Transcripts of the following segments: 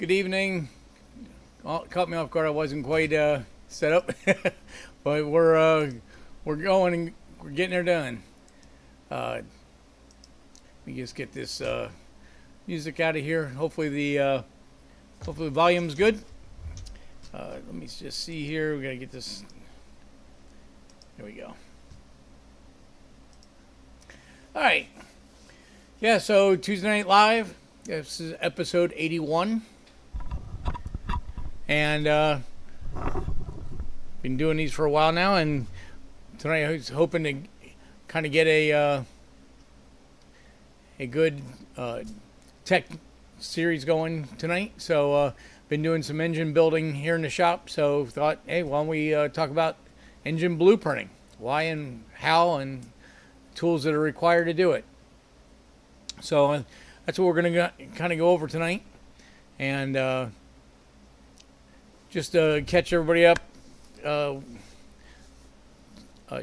Good evening. Caught me off guard. I wasn't quite set up, but we're going and we're getting her done. Let me just get this music out of here. Hopefully the volume's good. Let me just see here. We gotta get this. There we go. All right. Yeah. So Tuesday Night Live. This is episode 81. And been doing these for a while now, and tonight I was hoping to kind of get a good tech series going tonight. So been doing some engine building here in the shop, so thought, hey, why don't we talk about engine blueprinting, why and how, and tools that are required to do it. So that's what we're going to kind of go over tonight. And just to catch everybody up,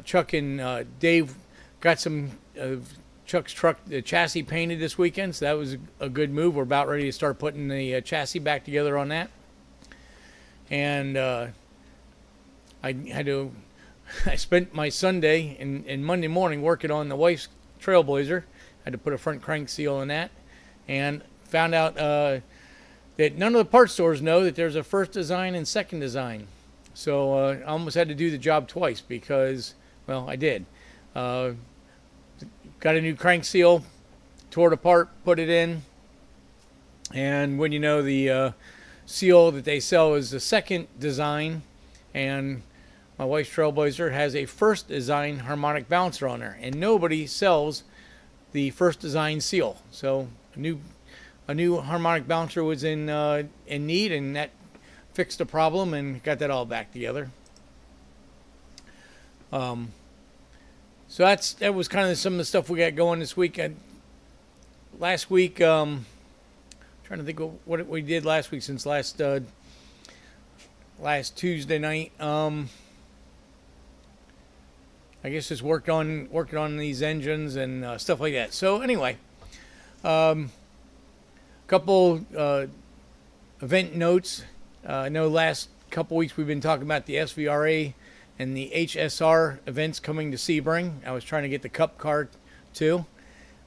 Chuck and Dave got some Chuck's truck, the chassis painted this weekend, so that was a good move. We're about ready to start putting the chassis back together on that. And I spent my Sunday and Monday morning working on the wife's Trailblazer. Had to put a front crank seal on that, and found out that none of the parts stores know that there's a first design and second design. So I almost had to do the job twice because, well, I did. Got a new crank seal, tore it apart, put it in, and when you know the seal that they sell is the second design, and my wife's Trailblazer has a first design harmonic balancer on there, and nobody sells the first design seal. So a new harmonic balancer was in need, and that fixed the problem and got that all back together. So that was kind of some of the stuff we got going this week. Last week, trying to think of what we did last week since last Tuesday night. I guess just working on these engines and stuff like that. So anyway, couple event notes. I know last couple weeks we've been talking about the SVRA and the HSR events coming to Sebring. I was trying to get the Cup car too.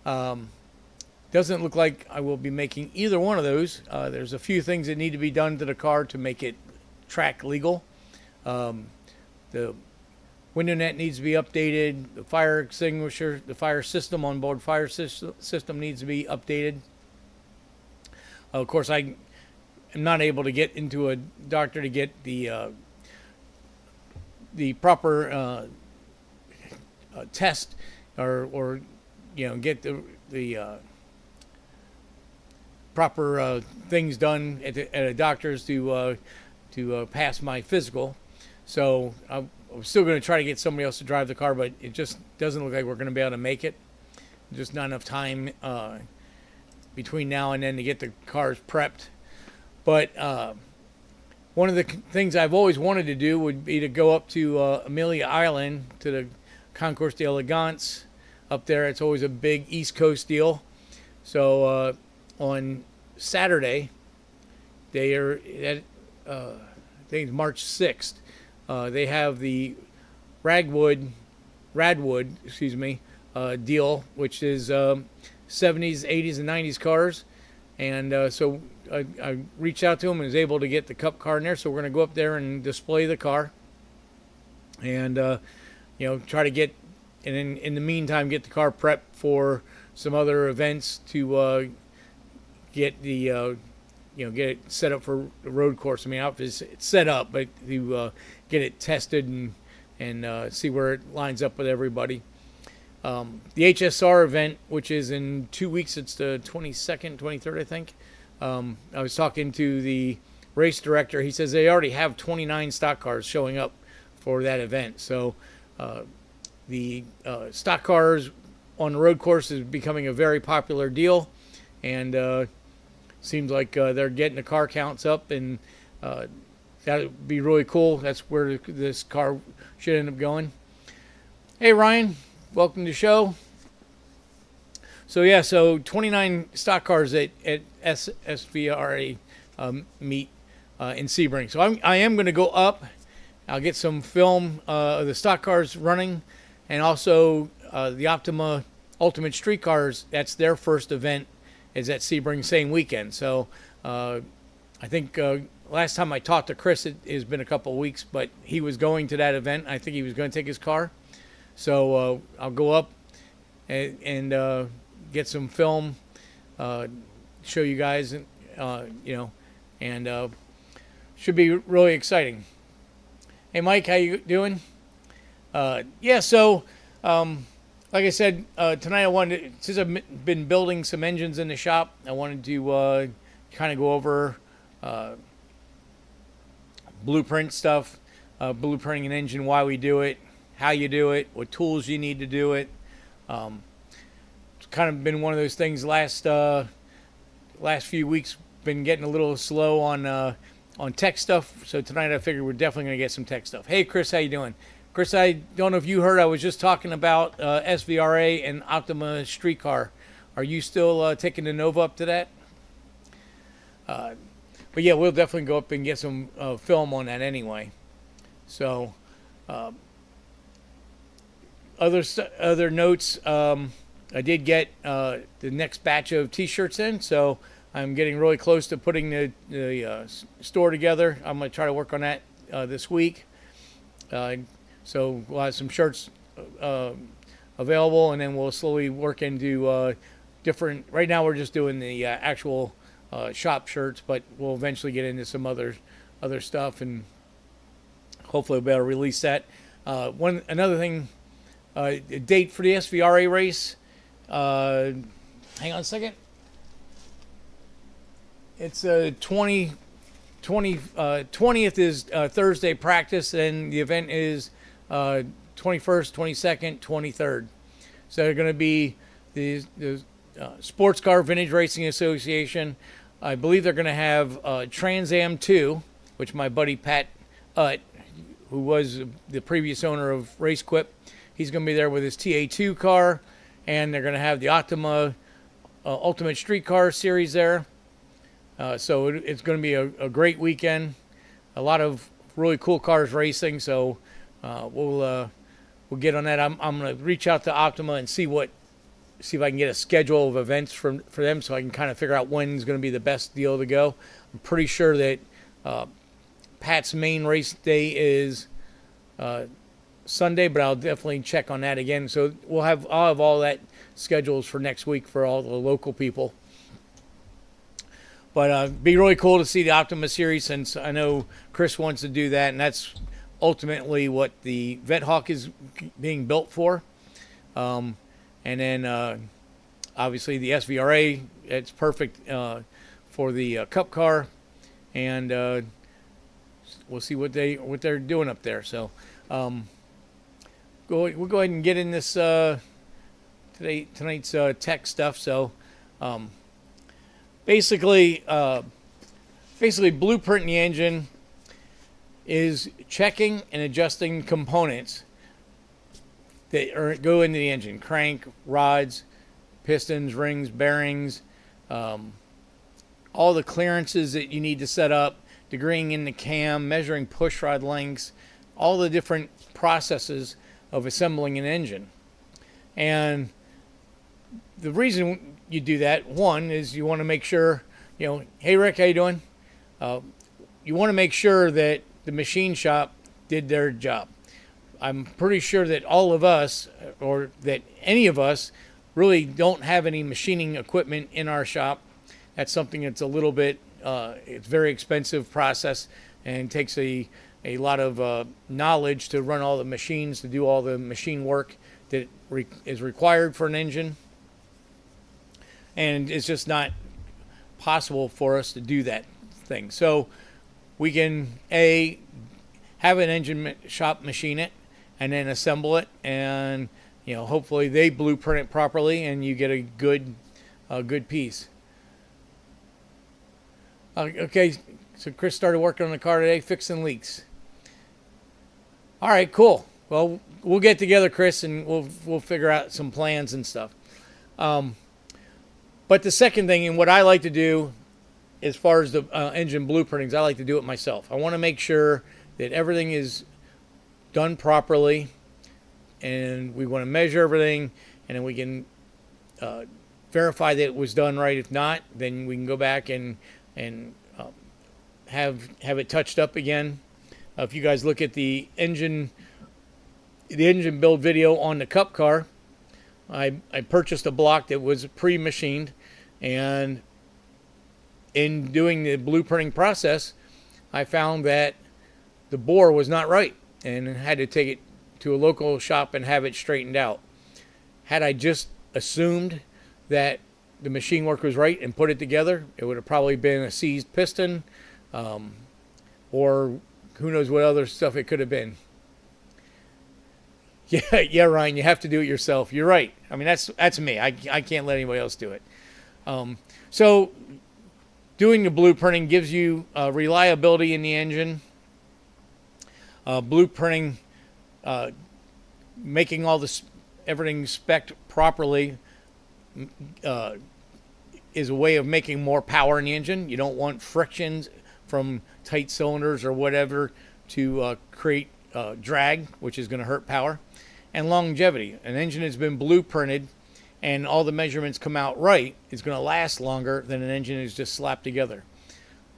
Doesn't look like I will be making either one of those. There's a few things that need to be done to the car to make it track legal. The window net needs to be updated. The fire extinguisher, the fire system, onboard fire system needs to be updated. Of course, I am not able to get into a doctor to get the proper test or get the proper things done at a doctor's to pass my physical. So I'm still going to try to get somebody else to drive the car, but it just doesn't look like we're going to be able to make it. Just not enough time between now and then to get the cars prepped. But one of the things I've always wanted to do would be to go up to Amelia Island, to the Concours d'Elegance up there. It's always a big East Coast deal. So on Saturday, they are at, I think it's March 6th, they have the Radwood, deal, which is 70s, 80s, and 90s cars. And so I reached out to him and was able to get the Cup car in there. So we're going to go up there and display the car, and try to get, and in the meantime get the car prepped for some other events to get the get it set up for the road course. I mean, it's set up, but to get it tested and see where it lines up with everybody. The HSR event, which is in 2 weeks, it's the 22nd, 23rd, I think. I was talking to the race director. He says they already have 29 stock cars showing up for that event. So the stock cars on the road course is becoming a very popular deal, and seems like they're getting the car counts up, and that would be really cool. That's where this car should end up going. Hey, Ryan. Welcome to the show. So 29 stock cars at SVRA meet in Sebring. So I am going to go up. I'll get some film of the stock cars running, and also the Optima Ultimate Street Cars. That's their first event, is at Sebring same weekend. So I think last time I talked to Chris, it has been a couple of weeks, but he was going to that event. I think he was going to take his car. So I'll go up and get some film, show you guys, and should be really exciting. Hey, Mike, how you doing? Yeah, so like I said, tonight I wanted to, since I've been building some engines in the shop, I wanted to kind of go over blueprint stuff, blueprinting an engine, why we do it, how you do it, what tools you need to do it. It's kind of been one of those things last few weeks, been getting a little slow on tech stuff, so tonight I figured we're definitely going to get some tech stuff. Hey, Chris, how you doing? Chris, I don't know if you heard, I was just talking about SVRA and Optima Streetcar. Are you still taking the Nova up to that? But yeah, we'll definitely go up and get some film on that anyway. So, other notes, I did get the next batch of T-shirts in, so I'm getting really close to putting the store together. I'm going to try to work on that this week. So we'll have some shirts available, and then we'll slowly work into different. Right now we're just doing the actual shop shirts, but we'll eventually get into some other stuff, and hopefully we'll be able to release that. Another thing, a date for the SVRA race. Hang on a second. It's 20th is Thursday practice, and the event is 21st, 22nd, 23rd. So they're going to be the Sports Car Vintage Racing Association. I believe they're going to have Trans Am 2, which my buddy Pat Utt, who was the previous owner of RaceQuip, he's going to be there with his TA2 car, and they're going to have the Optima Ultimate Street Car Series there. So it's going to be a great weekend. A lot of really cool cars racing. So we'll get on that. I'm going to reach out to Optima and see if I can get a schedule of events for them, so I can kind of figure out when's going to be the best deal to go. I'm pretty sure that Pat's main race day is Sunday, but I'll definitely check on that again. So I'll have all that schedules for next week for all the local people. But it'd be really cool to see the Optima series, since I know Chris wants to do that, and that's ultimately what the Vet Hawk is being built for. And then obviously the SVRA, it's perfect for the Cup car, and we'll see what they're doing up there. So we'll go ahead and get in this tonight's tech stuff. So. Basically, blueprinting the engine is checking and adjusting components that go into the engine: crank, rods, pistons, rings, bearings, all the clearances that you need to set up, degreeing in the cam, measuring push rod lengths, all the different processes of assembling an engine. And the reason you do that, one, is you want to make sure, hey Rick, how you doing? You want to make sure that the machine shop did their job. I'm pretty sure that all of us, or that any of us, really don't have any machining equipment in our shop. That's something that's a little bit, it's a very expensive process, and takes a lot of knowledge to run all the machines, to do all the machine work that is required for an engine. And it's just not possible for us to do that thing. So we can have an engine shop machine it, and then assemble it, and hopefully they blueprint it properly, and you get a good piece. Okay, so Chris started working on the car today, fixing leaks. All right, cool. Well, we'll get together, Chris, and we'll figure out some plans and stuff. But the second thing, and what I like to do as far as the engine blueprintings, I like to do it myself. I want to make sure that everything is done properly, and we want to measure everything, and then we can verify that it was done right. If not, then we can go back and have it touched up again. If you guys look at the engine build video on the Cup car, I purchased a block that was pre-machined, and in doing the blueprinting process, I found that the bore was not right and had to take it to a local shop and have it straightened out. Had I just assumed that the machine work was right and put it together, it would have probably been a seized piston, or who knows what other stuff it could have been. Yeah, Ryan, you have to do it yourself. You're right. I mean, that's me. I can't let anybody else do it. So doing the blueprinting gives you reliability in the engine. Blueprinting, making all this everything spec'd properly, is a way of making more power in the engine. You don't want frictions from tight cylinders or whatever to create drag, which is going to hurt power. And longevity. An engine that's been blueprinted and all the measurements come out right is going to last longer than an engine that's just slapped together.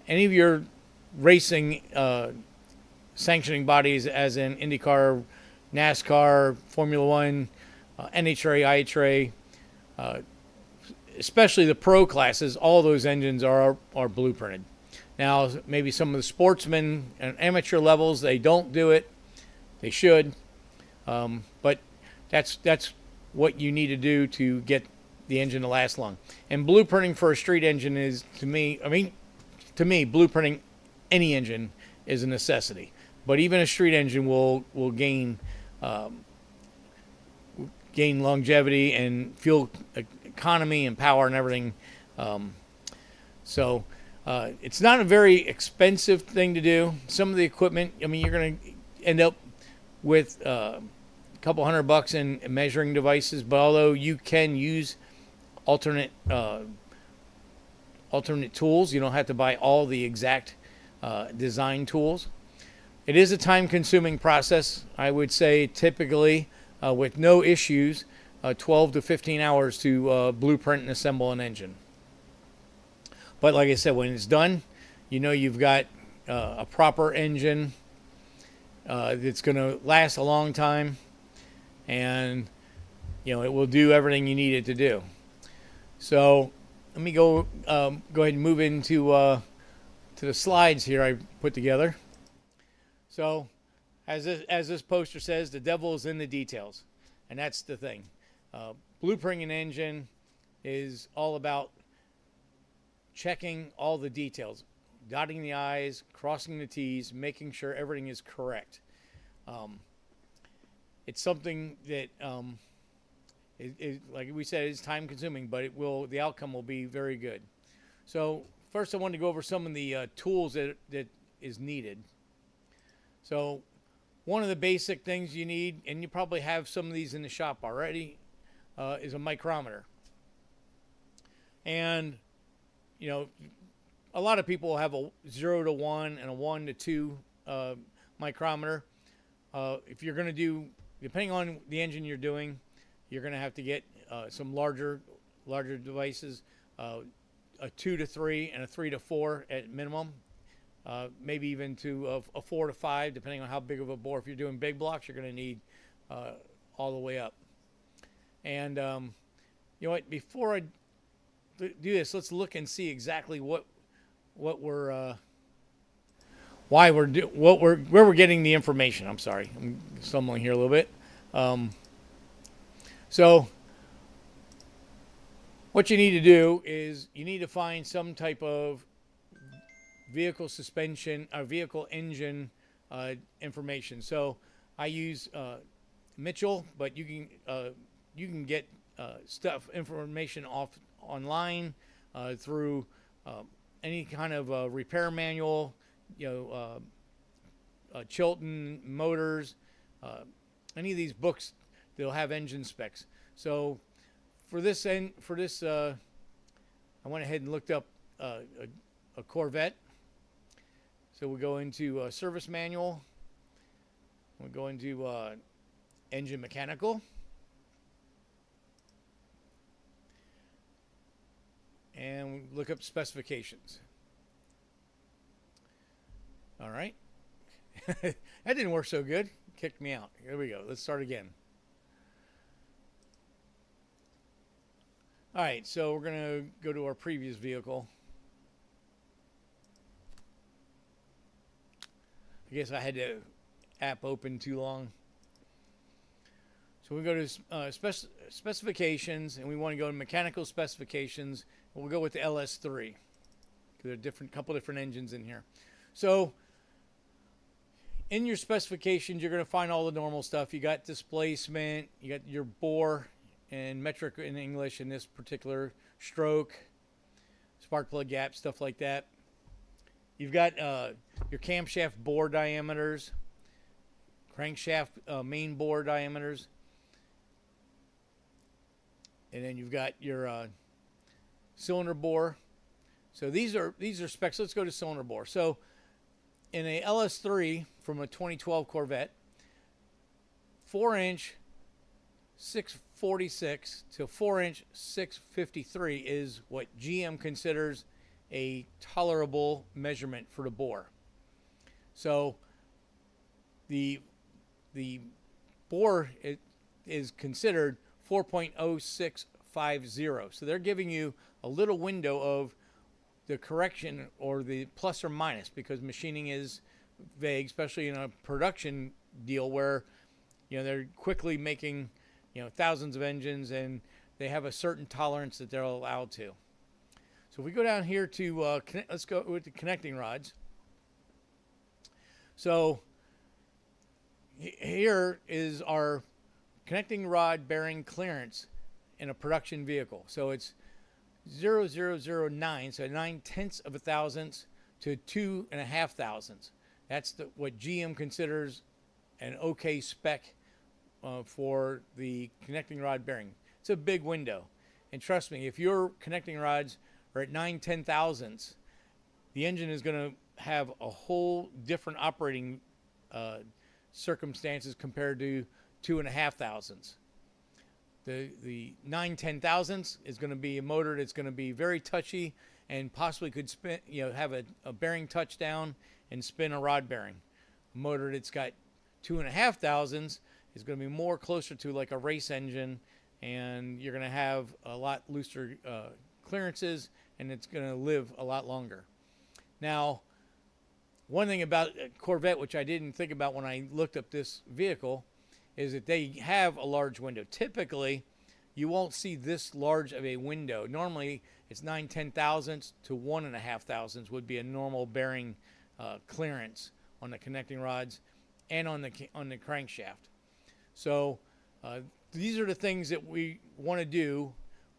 Any of your racing sanctioning bodies, as in IndyCar, NASCAR, Formula One, NHRA, IHRA, especially the pro classes, all those engines are blueprinted. Now, maybe some of the sportsmen and amateur levels, they don't do it. They should. But that's what you need to do to get the engine to last long. And blueprinting for a street engine is, to me, blueprinting any engine is a necessity. But even a street engine will gain longevity and fuel economy and power and everything. So it's not a very expensive thing to do. Some of the equipment, I mean, you're going to end up with a couple $100 in measuring devices, but although you can use alternate tools, you don't have to buy all the exact design tools. It is a time-consuming process. I would say typically, with no issues, 12 to 15 hours to blueprint and assemble an engine. But like I said, when it's done, you know you've got a proper engine that's going to last a long time, and you know it will do everything you need it to do. So let me go ahead and move into to the slides here I put together. So as this poster says, the devil is in the details, and that's the thing. Blueprinting an engine is all about checking all the details, dotting the I's, crossing the T's, making sure everything is correct. It's something that, like we said, is time consuming, but the outcome will be very good. So first I wanted to go over some of the tools that is needed. So one of the basic things you need, and you probably have some of these in the shop already, is a micrometer. And you know, a lot of people have a 0 to 1 and a 1 to 2 micrometer. If you're going to do, depending on the engine you're doing, you're going to have to get some larger devices, a 2 to 3 and a 3 to 4 at minimum, maybe even to a 4 to 5, depending on how big of a bore. If you're doing big blocks, you're going to need all the way up. And you know what? Before I do this, let's look and see exactly where we're getting the information. I'm sorry, I'm stumbling here a little bit. So what you need to do is you need to find some type of vehicle suspension or vehicle engine information. So I use Mitchell, but you can get information online through any kind of repair manual, Chilton Motors, any of these books that'll have engine specs. So for this I went ahead and looked up a a Corvette. So we go into service manual. We go into engine mechanical. And we look up specifications. All right. That didn't work so good. Kicked me out. Here we go. Let's start again. All right, so we're going to go to our previous vehicle. I guess I had the app open too long. So we go to specifications, and we want to go to mechanical specifications. We'll go with the LS3. There are a couple different engines in here. So in your specifications, you're going to find all the normal stuff. You got displacement, you got your bore, and metric in English in this particular, stroke, spark plug gap, stuff like that. You've got your camshaft bore diameters, crankshaft main bore diameters, and then you've got your cylinder bore. So these are specs. Let's go to cylinder bore. So in a LS3 from a 2012 Corvette, 4-inch 646 to 4-inch 653 is what GM considers a tolerable measurement for the bore. So the bore is considered 4.0650. So they're giving you a little window of the correction or the plus or minus, because machining is vague, especially in a production deal where they're quickly making thousands of engines, and they have a certain tolerance that they're allowed to. So if we go down here to let's go with the connecting rods. So here is our connecting rod bearing clearance in a production vehicle. So it's 0.0009, so 9/10 of a thousandth to 2.5 thousandths. That's what GM considers an okay spec for the connecting rod bearing. It's a big window, and trust me, if your connecting rods are at 9/10 thousandths, the engine is going to have a whole different operating circumstances compared to 2.5 thousandths. The 9/10 thousandths is going to be a motor that's going to be very touchy and possibly could spin, have a bearing touchdown and spin a rod bearing. A motor that's got 2.5 thousandths is going to be more closer to like a race engine, and you're going to have a lot looser clearances, and it's going to live a lot longer. Now, one thing about Corvette, which I didn't think about when I looked up this vehicle, is that they have a large window. Typically, you won't see this large of a window. Normally, it's 9/10 thousandths to 1.5 thousandths would be a normal bearing clearance on the connecting rods and on the crankshaft. So these are the things that we want to do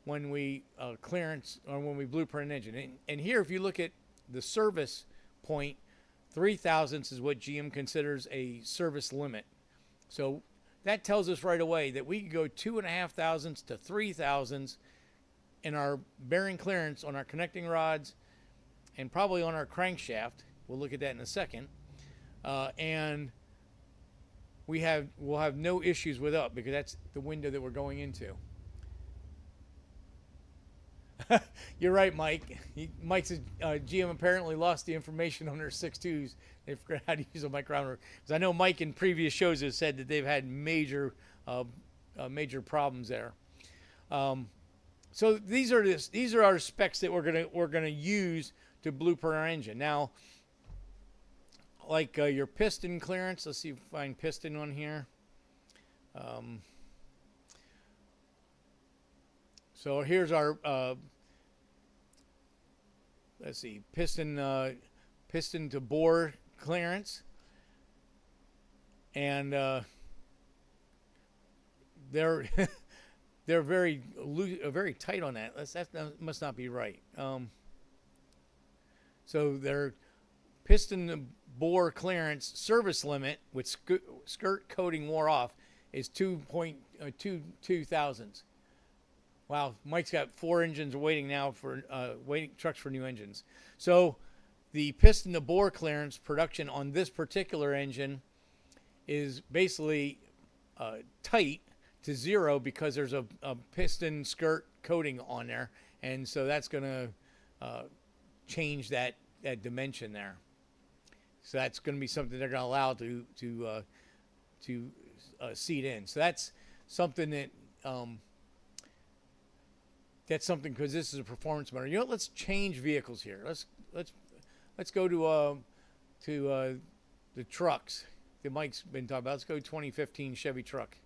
when we clearance or when we blueprint an engine. And here, if you look at the service point, 3 thousandths is what GM considers a service limit. So that tells us right away that we can go 2.5 thousandths to 3 thousandths in our bearing clearance on our connecting rods and probably on our crankshaft. We'll look at that in a second. And we'll have no issues with up, because that's the window that we're going into. You're right, Mike. Mike's GM apparently lost the information on their 6.2s. They forgot how to use a micrometer. Because I know Mike in previous shows has said that they've had major problems there. So these are our specs that we're gonna use to blueprint our engine. Now, like your piston clearance. Let's see if we find piston on here. So here's our let's see, piston to bore clearance, and they're they're very tight on that. That must not be right. So their piston to bore clearance service limit with skirt coating wore off is 2.22 thousandths. Wow, Mike's got 4 engines waiting now for trucks for new engines. So the piston to bore clearance production on this particular engine is basically tight to 0 because there's a piston skirt coating on there, and so that's going to change that dimension there. So that's going to be something they're going to allow to seat in. So that's something that because this is a performance motor. You know what? Let's change vehicles here. Let's go to the trucks that Mike's been talking about. Let's go 2015 Chevy truck,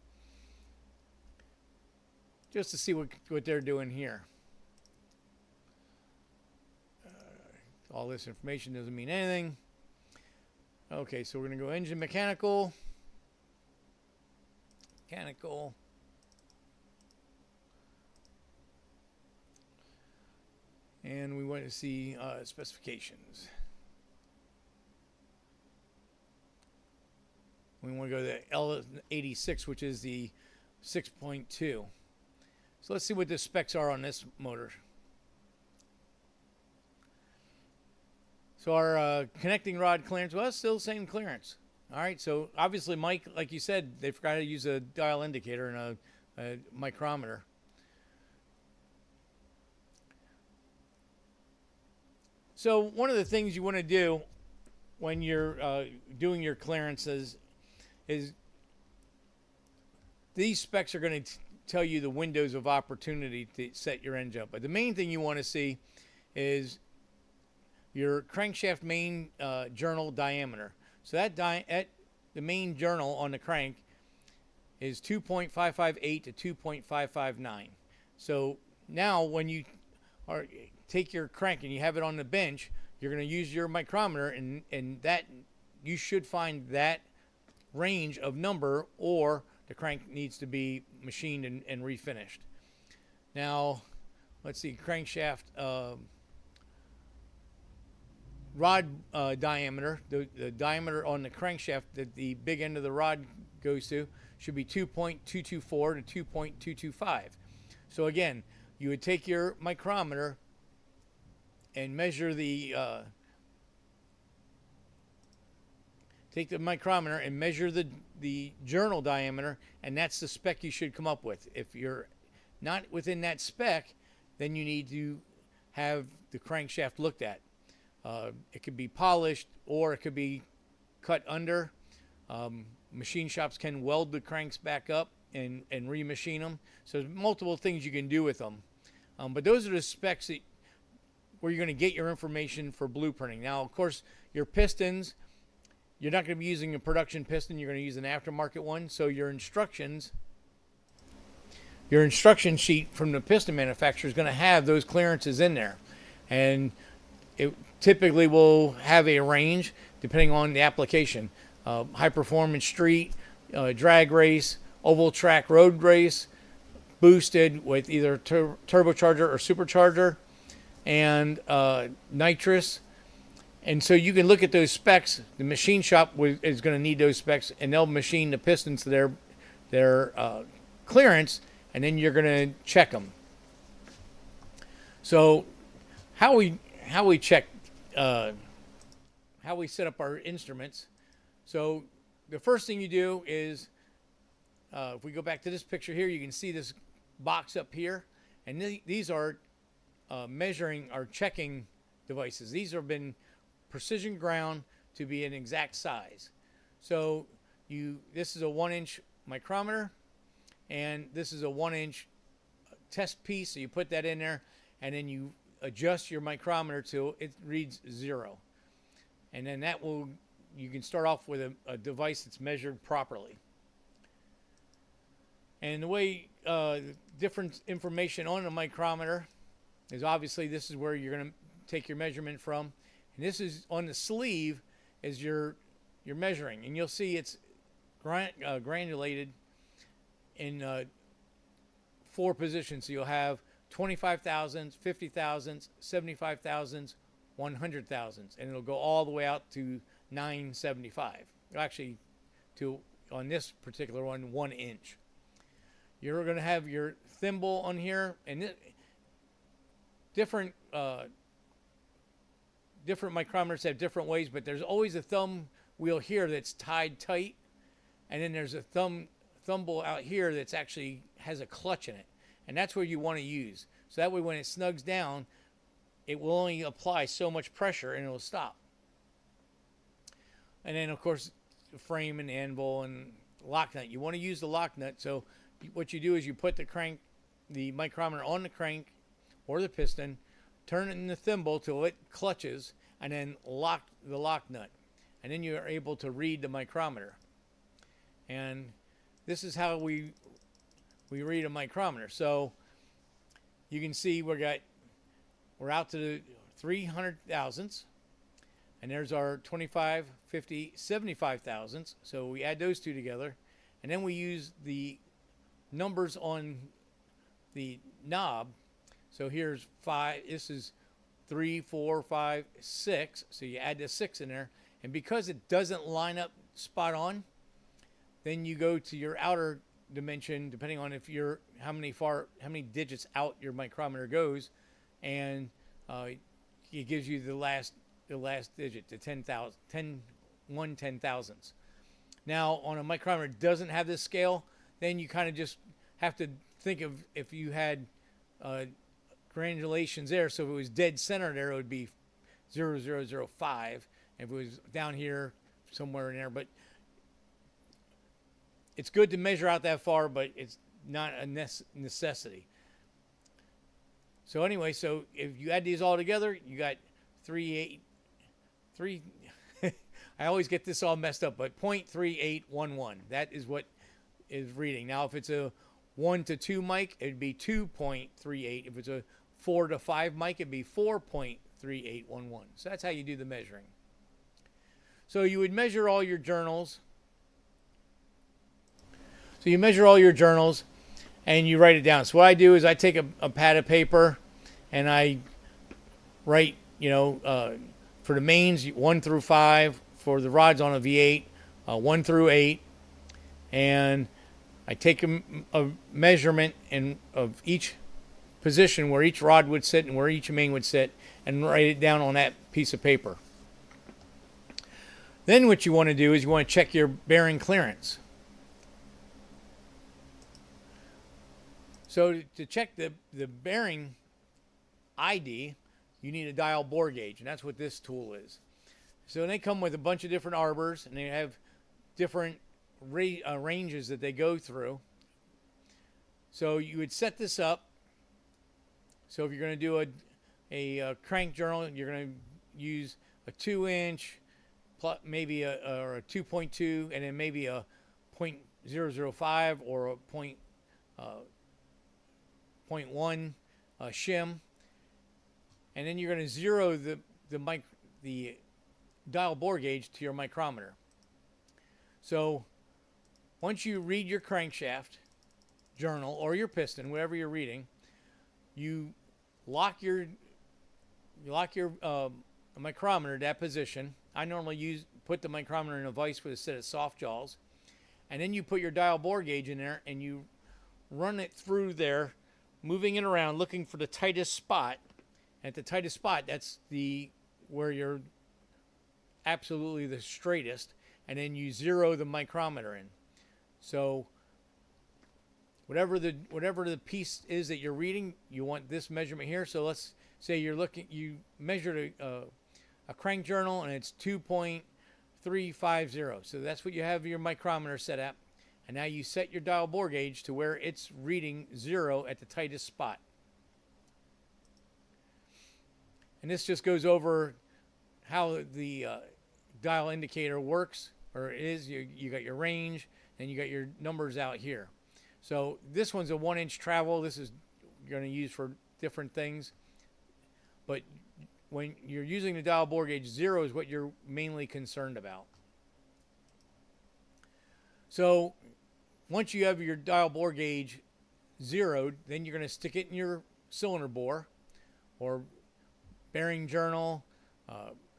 just to see what they're doing here. All this information doesn't mean anything. Okay, so we're going to go engine mechanical. And we want to see specifications. We want to go to the L86, which is the 6.2. So let's see what the specs are on this motor. So our connecting rod clearance, well, it's still the same clearance. All right, so obviously, Mike, like you said, they forgot to use a dial indicator and a micrometer. So one of the things you want to do when you're doing your clearances is these specs are going to tell you the windows of opportunity to set your engine up. But the main thing you want to see is your crankshaft main journal diameter. So that the main journal on the crank is 2.558 to 2.559. So now when you take your crank and you have it on the bench, you're going to use your micrometer, and that you should find that range of number, or the crank needs to be machined and refinished. Now, let's see, crankshaft rod diameter, the diameter on the crankshaft that the big end of the rod goes to should be 2.224 to 2.225. So again, you would take your micrometer and measure the journal diameter, and that's the spec you should come up with. If you're not within that spec, then you need to have the crankshaft looked at. It could be polished, or it could be cut under. Machine shops can weld the cranks back up and remachine them. So there's multiple things you can do with them. But those are the specs where you're going to get your information for blueprinting. Now, of course, your pistons, you're not going to be using a production piston. You're going to use an aftermarket one. So your instruction sheet from the piston manufacturer is going to have those clearances in there. And it typically will have a range depending on the application. High performance street, drag race, oval track road race, boosted with either turbocharger or supercharger, and nitrous. And so you can look at those specs. The machine shop is going to need those specs, and they'll machine the pistons to their clearance, and then you're going to check them. So how we check, how we set up our instruments. So the first thing you do is, if we go back to this picture here, you can see this box up here, and these are measuring or checking devices. These have been precision ground to be an exact size. So this is a 1-inch micrometer, and this is a 1-inch test piece. So you put that in there, and then you adjust your micrometer till it reads 0. And then you can start off with a device that's measured properly. And the way different information on the micrometer is, obviously this is where you're going to take your measurement from. And this is on the sleeve as you're measuring. And you'll see it's granulated in 4 positions. So you'll have 25 thousandths, 50 thousandths, 75 thousandths, 100 thousandths, and it'll go all the way out to 975. Actually, on this particular one, 1 inch. You're going to have your thimble on here, and different different micrometers have different ways, but there's always a thumb wheel here that's tied tight, and then there's a thumb ball out here that's actually has a clutch in it, and that's where you want to use. So that way when it snugs down, it will only apply so much pressure and it will stop. And then of course the frame and the anvil and lock nut. You want to use the lock nut. So what you do is you put the micrometer on the crank or the piston, turn it in the thimble till it clutches, and then lock the lock nut. And then you are able to read the micrometer. And this is how we read a micrometer. So you can see we're out to the 300 thousandths, and there's our 25, 50, 75 thousandths. So we add those two together, and then we use the numbers on the knob. So here's 5, this is 3, 4, 5, 6. So you add the 6 in there, and because it doesn't line up spot on, then you go to your outer dimension, depending on if you're how many digits out your micrometer goes, and it gives you the last digit, the 1/10,000ths. Now on a micrometer that doesn't have this scale, then you kind of just have to think of if you had granulations there. So if it was dead center there, it would be 0005. If it was down here somewhere in there, but it's good to measure out that far, but it's not a necessity. So anyway, so if you add these all together, you got 3. I always get this all messed up, but 0.3811. That is what is reading. Now, if it's a 1 to 2 mic, it'd be 2.38. If it's a 4 to 5 mic, it'd be 4.3811. So that's how you do the measuring. So you would measure all your journals. So you measure all your journals and you write it down. So what I do is I take a pad of paper and I write, for the mains 1 through 5, for the rods on a V8, 1 through 8, and I take a measurement of each position where each rod would sit and where each main would sit, and write it down on that piece of paper. Then what you want to do is you want to check your bearing clearance. So to check the bearing ID, you need a dial bore gauge, and that's what this tool is. So they come with a bunch of different arbors, and they have different ranges that they go through. So you would set this up. So if you're going to do a crank journal, you're going to use a 2-inch, maybe a 2.2, and then maybe a 0.005 or a 0.1 shim, and then you're going to zero the dial bore gauge to your micrometer. So once you read your crankshaft journal or your piston, whatever you're reading, you lock your micrometer at that position. I normally put the micrometer in a vise with a set of soft jaws, and then you put your dial bore gauge in there and you run it through there, moving it around, looking for the tightest spot. At the tightest spot, that's where you're absolutely the straightest, and then you zero the micrometer in. So whatever the piece is that you're reading, you want this measurement here. So let's say you measured a crank journal and it's 2.350. So that's what you have your micrometer set at. And now you set your dial bore gauge to where it's reading 0 at the tightest spot. And this just goes over how the dial indicator works, or it is. You got your range, and you got your numbers out here. So this one's a 1-inch travel. This is you're going to use for different things. But when you're using the dial bore gauge, 0 is what you're mainly concerned about. So once you have your dial bore gauge zeroed, then you're going to stick it in your cylinder bore or bearing journal,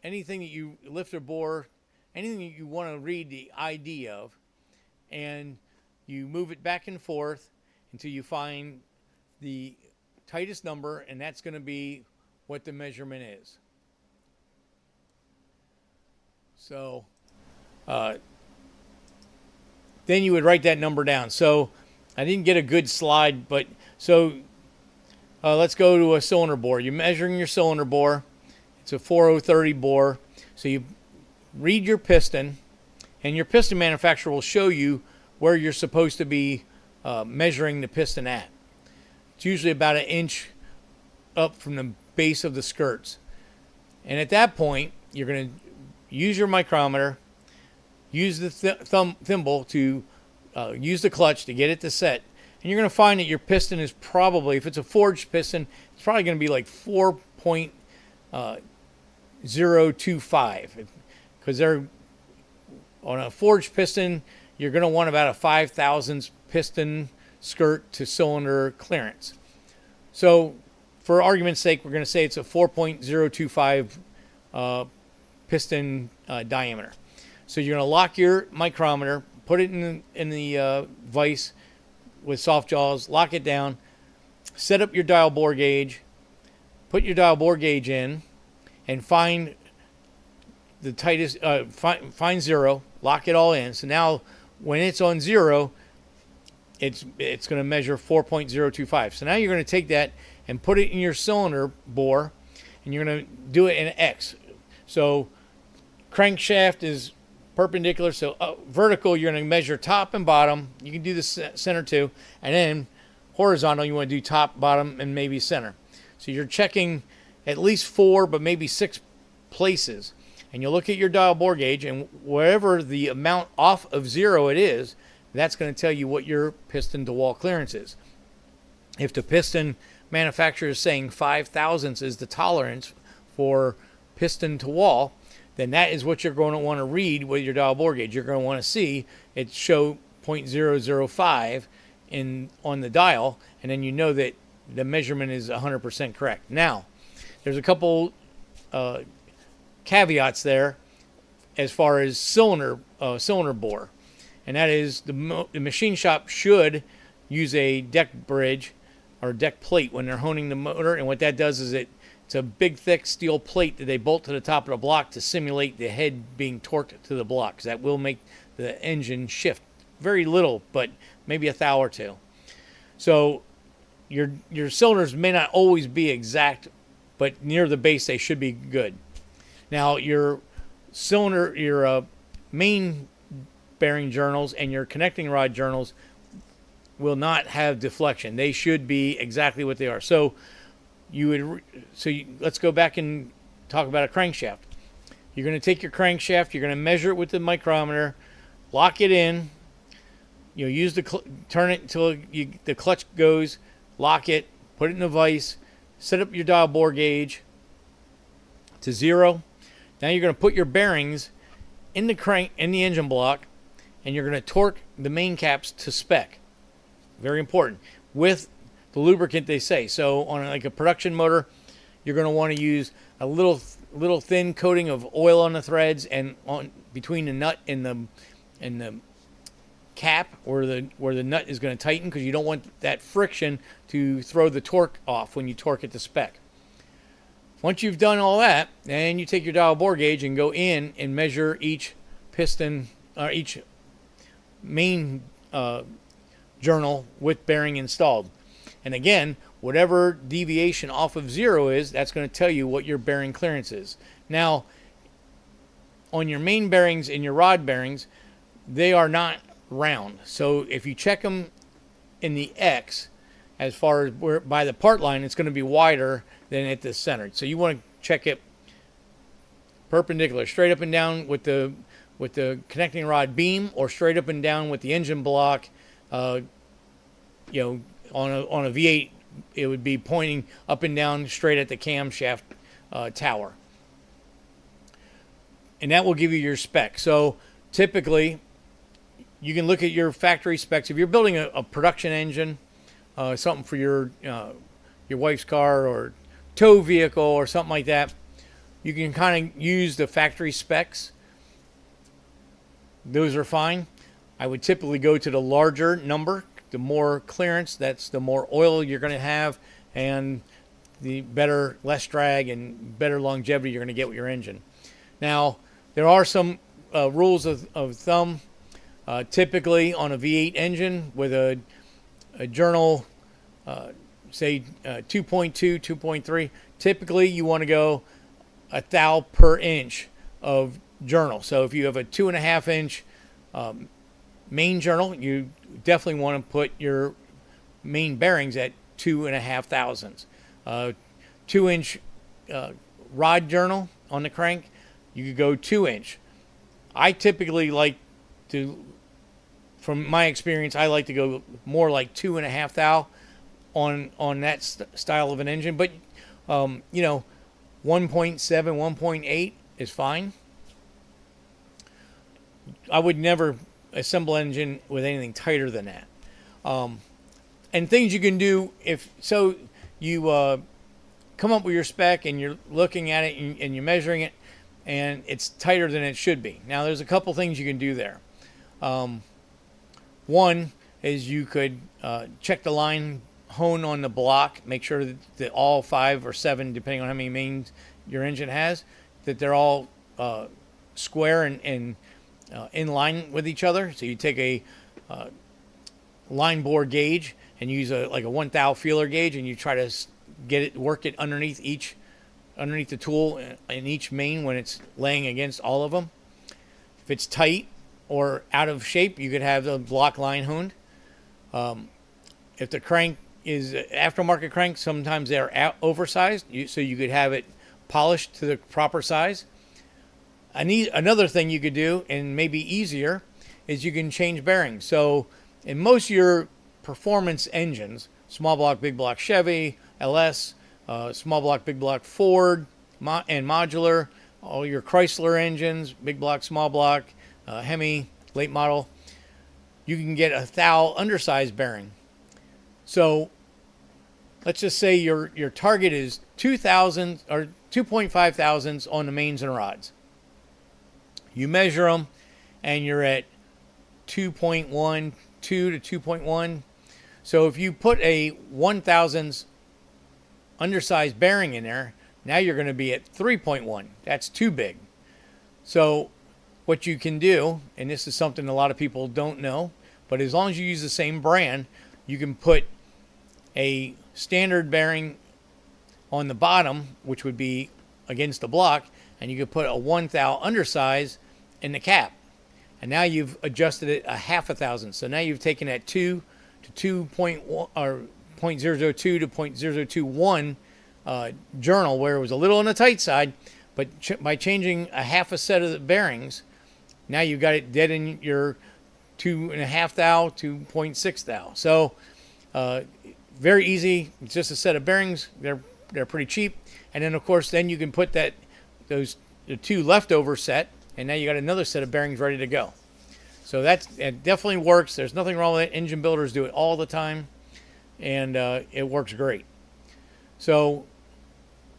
anything that you lifter bore, anything that you want to read the ID of, and you move it back and forth until you find the tightest number, and that's going to be what the measurement is. So then you would write that number down. So I didn't get a good slide, but so let's go to a cylinder bore. You're measuring your cylinder bore. It's a 4030 bore. So you read your piston, and your piston manufacturer will show you where you're supposed to be measuring the piston at. It's usually about 1 inch up from the base of the skirts. And at that point, you're going to use your micrometer, use the thimble to use the clutch to get it to set. And you're going to find that your piston is probably, if it's a forged piston, it's probably going to be like 4.025. Because they're on a forged piston, you're going to want about a 5,000 piston skirt to cylinder clearance. So for argument's sake, we're going to say it's a 4.025 piston diameter. So you're going to lock your micrometer, put it in the vise with soft jaws, lock it down, set up your dial bore gauge, put your dial bore gauge in, and find the tightest, find 0, lock it all in. So now when it's on 0, it's going to measure 4.025. So now you're going to take that and put it in your cylinder bore, and you're going to do it in X. So crankshaft is perpendicular, so vertical you're going to measure top and bottom. You can do the center too, and then horizontal you want to do top, bottom, and maybe center. So you're checking at least 4 but maybe 6 places, and you'll look at your dial bore gauge, and wherever the amount off of 0 it is, that's going to tell you what your piston to wall clearance is. If the piston manufacturer is saying 5 thousandths is the tolerance for piston to wall, then that is what you're going to want to read with your dial bore gauge. You're going to want to see it show 0.005 on the dial, and then you know that the measurement is 100% correct. Now, there's a couple caveats there as far as cylinder bore, and that is the machine shop should use a deck bridge or deck plate when they're honing the motor, and what that does is it's a big, thick steel plate that they bolt to the top of the block to simulate the head being torqued to the block. That will make the engine shift very little, but maybe a thou or two. So your cylinders may not always be exact, but near the base they should be good. Now your cylinder, your main bearing journals and your connecting rod journals will not have deflection. They should be exactly what they are. So let's go back and talk about a crankshaft. You're going to take your crankshaft, you're going to measure it with the micrometer, lock it in, use turn it until the clutch goes, lock it, put it in a vise, set up your dial bore gauge to 0. Now you're going to put your bearings in the engine block, and you're going to torque the main caps to spec. Very important. With the lubricant they say. So on like a production motor, you're going to want to use a little thin coating of oil on the threads and on between the nut and the cap where the nut is going to tighten, because you don't want that friction to throw the torque off when you torque it to spec. Once you've done all that, then you take your dial bore gauge and go in and measure each piston or each main journal with bearing installed. And again, whatever deviation off of 0 is, that's going to tell you what your bearing clearance is. Now, on your main bearings and your rod bearings, they are not round. So if you check them in the X, as far as by the part line, it's going to be wider than at the center. So you want to check it perpendicular, straight up and down with the connecting rod beam, or straight up and down with the engine block. On a V8, it would be pointing up and down straight at the camshaft tower. And that will give you your spec. So typically, you can look at your factory specs. If you're building a production engine, something for your wife's car or tow vehicle or something like that, you can kind of use the factory specs. Those are fine. I would typically go to the larger number. The more clearance, that's the more oil you're going to have, and the better, less drag and better longevity you're going to get with your engine. Now, There are some rules of thumb. Typically on a V8 engine with a journal, say 2.2, 2.3, typically you want to go 1 thou per inch of journal. So if you have a 2.5 inch main journal, you definitely want to put your main bearings at 2.5 thousandths. 2-inch rod journal on the crank, you could go 2-inch. I typically like to, from my experience, I like to go more like 2.5 thou on that style of an engine. But 1.7, 1.8 is fine. I would never assemble an engine with anything tighter than that. And things you can do if so, you come up with your spec and you're looking at it and you're measuring it, and it's tighter than it should be. Now, there's a couple things you can do there. One is you could check the line hone on the block, make sure that all 5 or 7, depending on how many mains your engine has, that they're all square and in line with each other. So you take a line bore gauge and use like a 1 thou feeler gauge, and you try to work it underneath the tool in each main when it's laying against all of them. If it's tight or out of shape, you could have the block line honed. If the crank is aftermarket crank, sometimes they're oversized, so you could have it polished to the proper size. Another thing you could do, and maybe easier, is you can change bearings. So in most of your performance engines, small block, big block Chevy, LS, small block, big block Ford, and modular, all your Chrysler engines, big block, small block, Hemi, late model, you can get 1 thou undersized bearing. So let's just say your target is 2,000 or 2.5 thousandths on the mains and rods. You measure them and you're at 2.1, 2 to 2.1. So if you put a 1 thousandths undersized bearing in there, now you're going to be at 3.1. That's too big. So what you can do, and this is something a lot of people don't know, but as long as you use the same brand, you can put a standard bearing on the bottom, which would be against the block, and you could put a 1 thou undersize in the cap. And now you've adjusted it 0.5 thousandths. So now you've taken that 2 to 2.1 or 0.002 to 0.021 journal, where it was a little on the tight side, but by changing a half a set of the bearings, now you've got it dead in your 2.5 thou to 0.6 thou. So very easy. It's just a set of bearings. They're pretty cheap. And then of course, then you can put the 2 leftover set, and now you got another set of bearings ready to go. So it definitely works. There's nothing wrong with it. Engine builders do it all the time, and it works great. So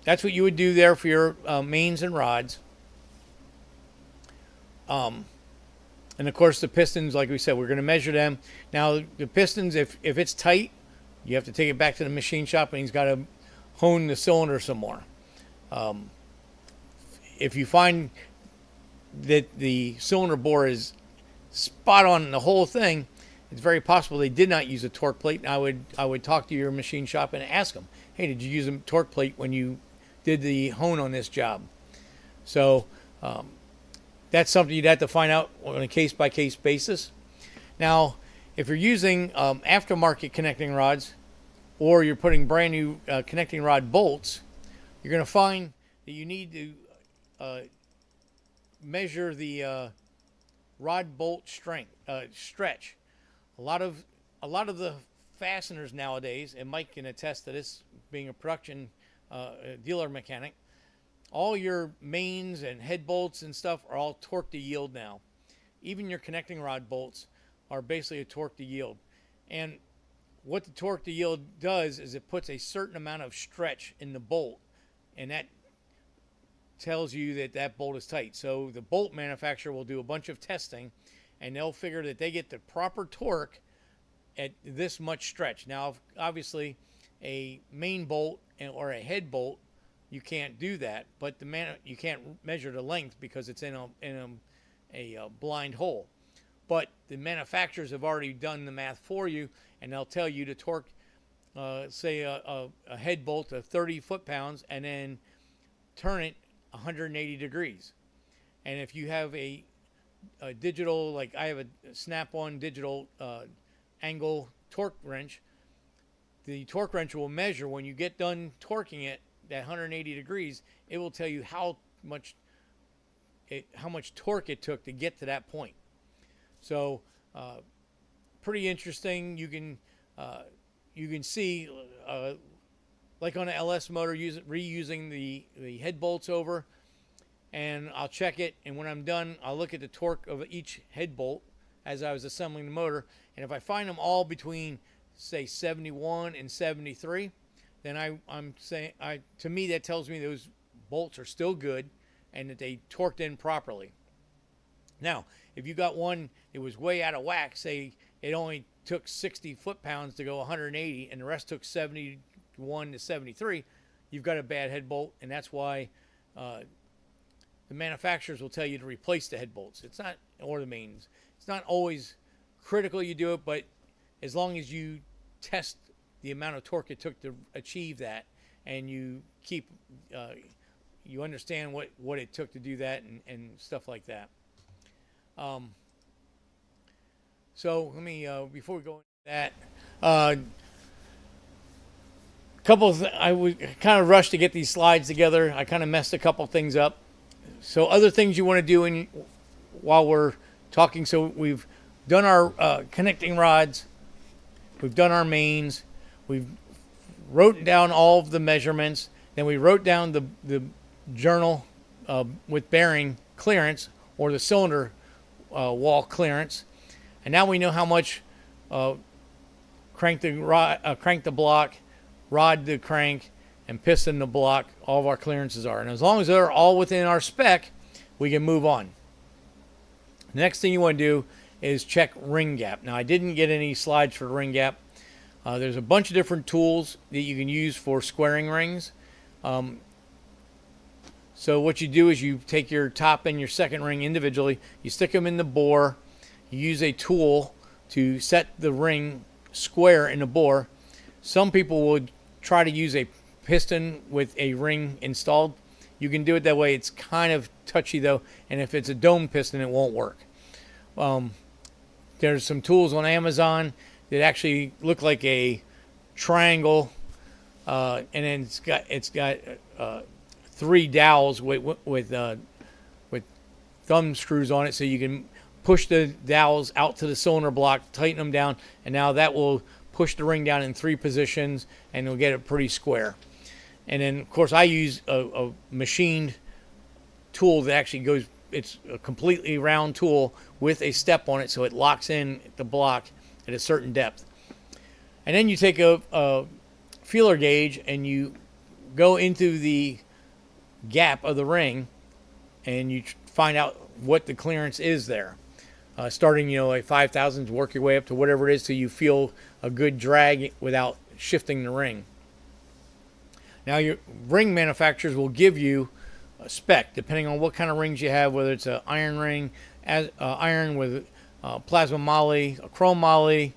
that's what you would do there for your mains and rods. And of course the pistons, like we said, we're going to measure them. Now the pistons, if it's tight, you have to take it back to the machine shop, and he's got to hone the cylinder some more. If you find that the cylinder bore is spot on the whole thing, it's very possible they did not use a torque plate. And I would talk to your machine shop and ask them, hey, did you use a torque plate when you did the hone on this job? So that's something you'd have to find out on a case-by-case basis. Now, if you're using aftermarket connecting rods, or you're putting brand new connecting rod bolts, you're going to find that you need to measure the rod bolt strength stretch. A lot of the fasteners nowadays, and Mike can attest to this, being a production dealer mechanic, all your mains and head bolts and stuff are all torque to yield now. Even your connecting rod bolts are basically a torque to yield. And what the torque to yield does is it puts a certain amount of stretch in the bolt, and that tells you that bolt is tight. So the bolt manufacturer will do a bunch of testing, and they'll figure that they get the proper torque at this much stretch. Now, obviously, a main bolt or a head bolt, you can't do that. But you can't measure the length because it's in a blind hole. But the manufacturers have already done the math for you, and they'll tell you to torque, say, a head bolt of 30 foot-pounds and then turn it 180 degrees. And if you have a digital, like I have a snap-on digital angle torque wrench, the torque wrench will measure when you get done torquing it at 180 degrees. It will tell you how much torque it took to get to that point. So pretty interesting. You can see like on an LS motor, reusing the head bolts over, and I'll check it, and when I'm done, I'll look at the torque of each head bolt as I was assembling the motor, and if I find them all between, say, 71 and 73, then I'm saying, to me that tells me those bolts are still good and that they torqued in properly. Now, if you got one that was way out of whack, say it only took 60 foot-pounds to go 180 and the rest took 71 to 73, you've got a bad head bolt, and that's why the manufacturers will tell you to replace the head bolts. It's not, or the mains. It's not always critical you do it, but as long as you test the amount of torque it took to achieve that, and you keep, you understand what it took to do that and stuff like that. So let me, before we go into that, I was kind of rushed to get these slides together. I kind of messed a couple things up. So other things you want to do while we're talking. So we've done our connecting rods. We've done our mains. We've wrote down all of the measurements. Then we wrote down the journal with bearing clearance or the cylinder wall clearance. And now we know how much crank the block, rod the crank, and piston the block, all of our clearances are. And as long as they're all within our spec, we can move on. The next thing you want to do is check ring gap. Now, I didn't get any slides for ring gap. There's a bunch of different tools that you can use for squaring rings. So what you do is you take your top and your second ring individually, you stick them in the bore, you use a tool to set the ring square in the bore. Some people would try to use a piston with a ring installed. You can do it that way. It's kind of touchy though, and if it's a dome piston, it won't work. There's some tools on Amazon that actually look like a triangle, and then it's got 3 dowels with thumb screws on it, so you can push the dowels out to the cylinder block, tighten them down, and now that will push the ring down in 3 positions, and it'll get it pretty square. And then, of course, I use a machined tool that actually goes, it's a completely round tool with a step on it, so it locks in the block at a certain depth. And then you take a feeler gauge and you go into the gap of the ring and you find out what the clearance is there. Starting, like 5 thousandths, work your way up to whatever it is till you feel a good drag without shifting the ring. Now, your ring manufacturers will give you a spec depending on what kind of rings you have, whether it's an iron ring, iron with plasma moly, a chrome moly.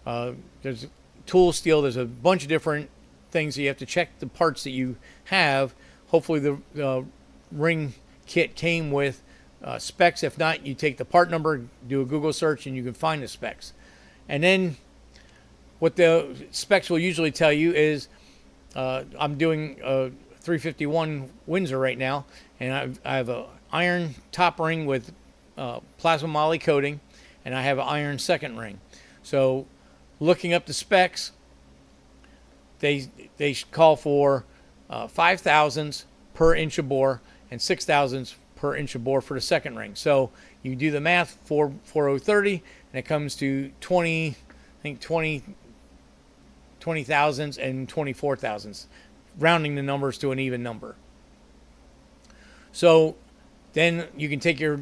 There's tool steel. There's a bunch of different things. So you have to check the parts that you have. Hopefully, the ring kit came with specs. If not, you take the part number, do a Google search, and you can find the specs. And then what the specs will usually tell you is, I'm doing a 351 Windsor right now, and I have an iron top ring with plasma moly coating, and I have an iron second ring. So looking up the specs, they call for 5 thousandths per inch of bore and 6 thousandths per inch of bore for the second ring. So you do the math, 4030, and it comes to 20 thousandths and 24 thousandths, rounding the numbers to an even number. So then you can take your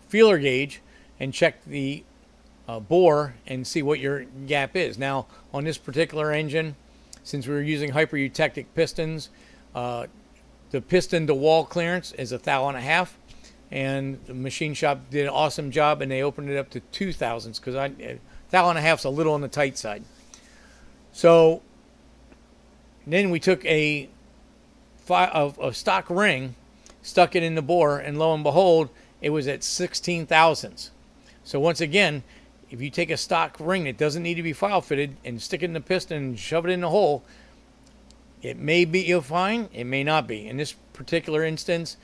feeler gauge and check the bore and see what your gap is. Now, on this particular engine, since we were using hypereutectic pistons, The piston to wall clearance is 1.5 thou, and the machine shop did an awesome job, and they opened it up to 2 thousandths because 1.5 thou is a little on the tight side. So then we took a stock ring, stuck it in the bore, and lo and behold, it was at 16 thousandths. So once again, if you take a stock ring that doesn't need to be file fitted and stick it in the piston and shove it in the hole, it may be fine, it may not be. In this particular instance,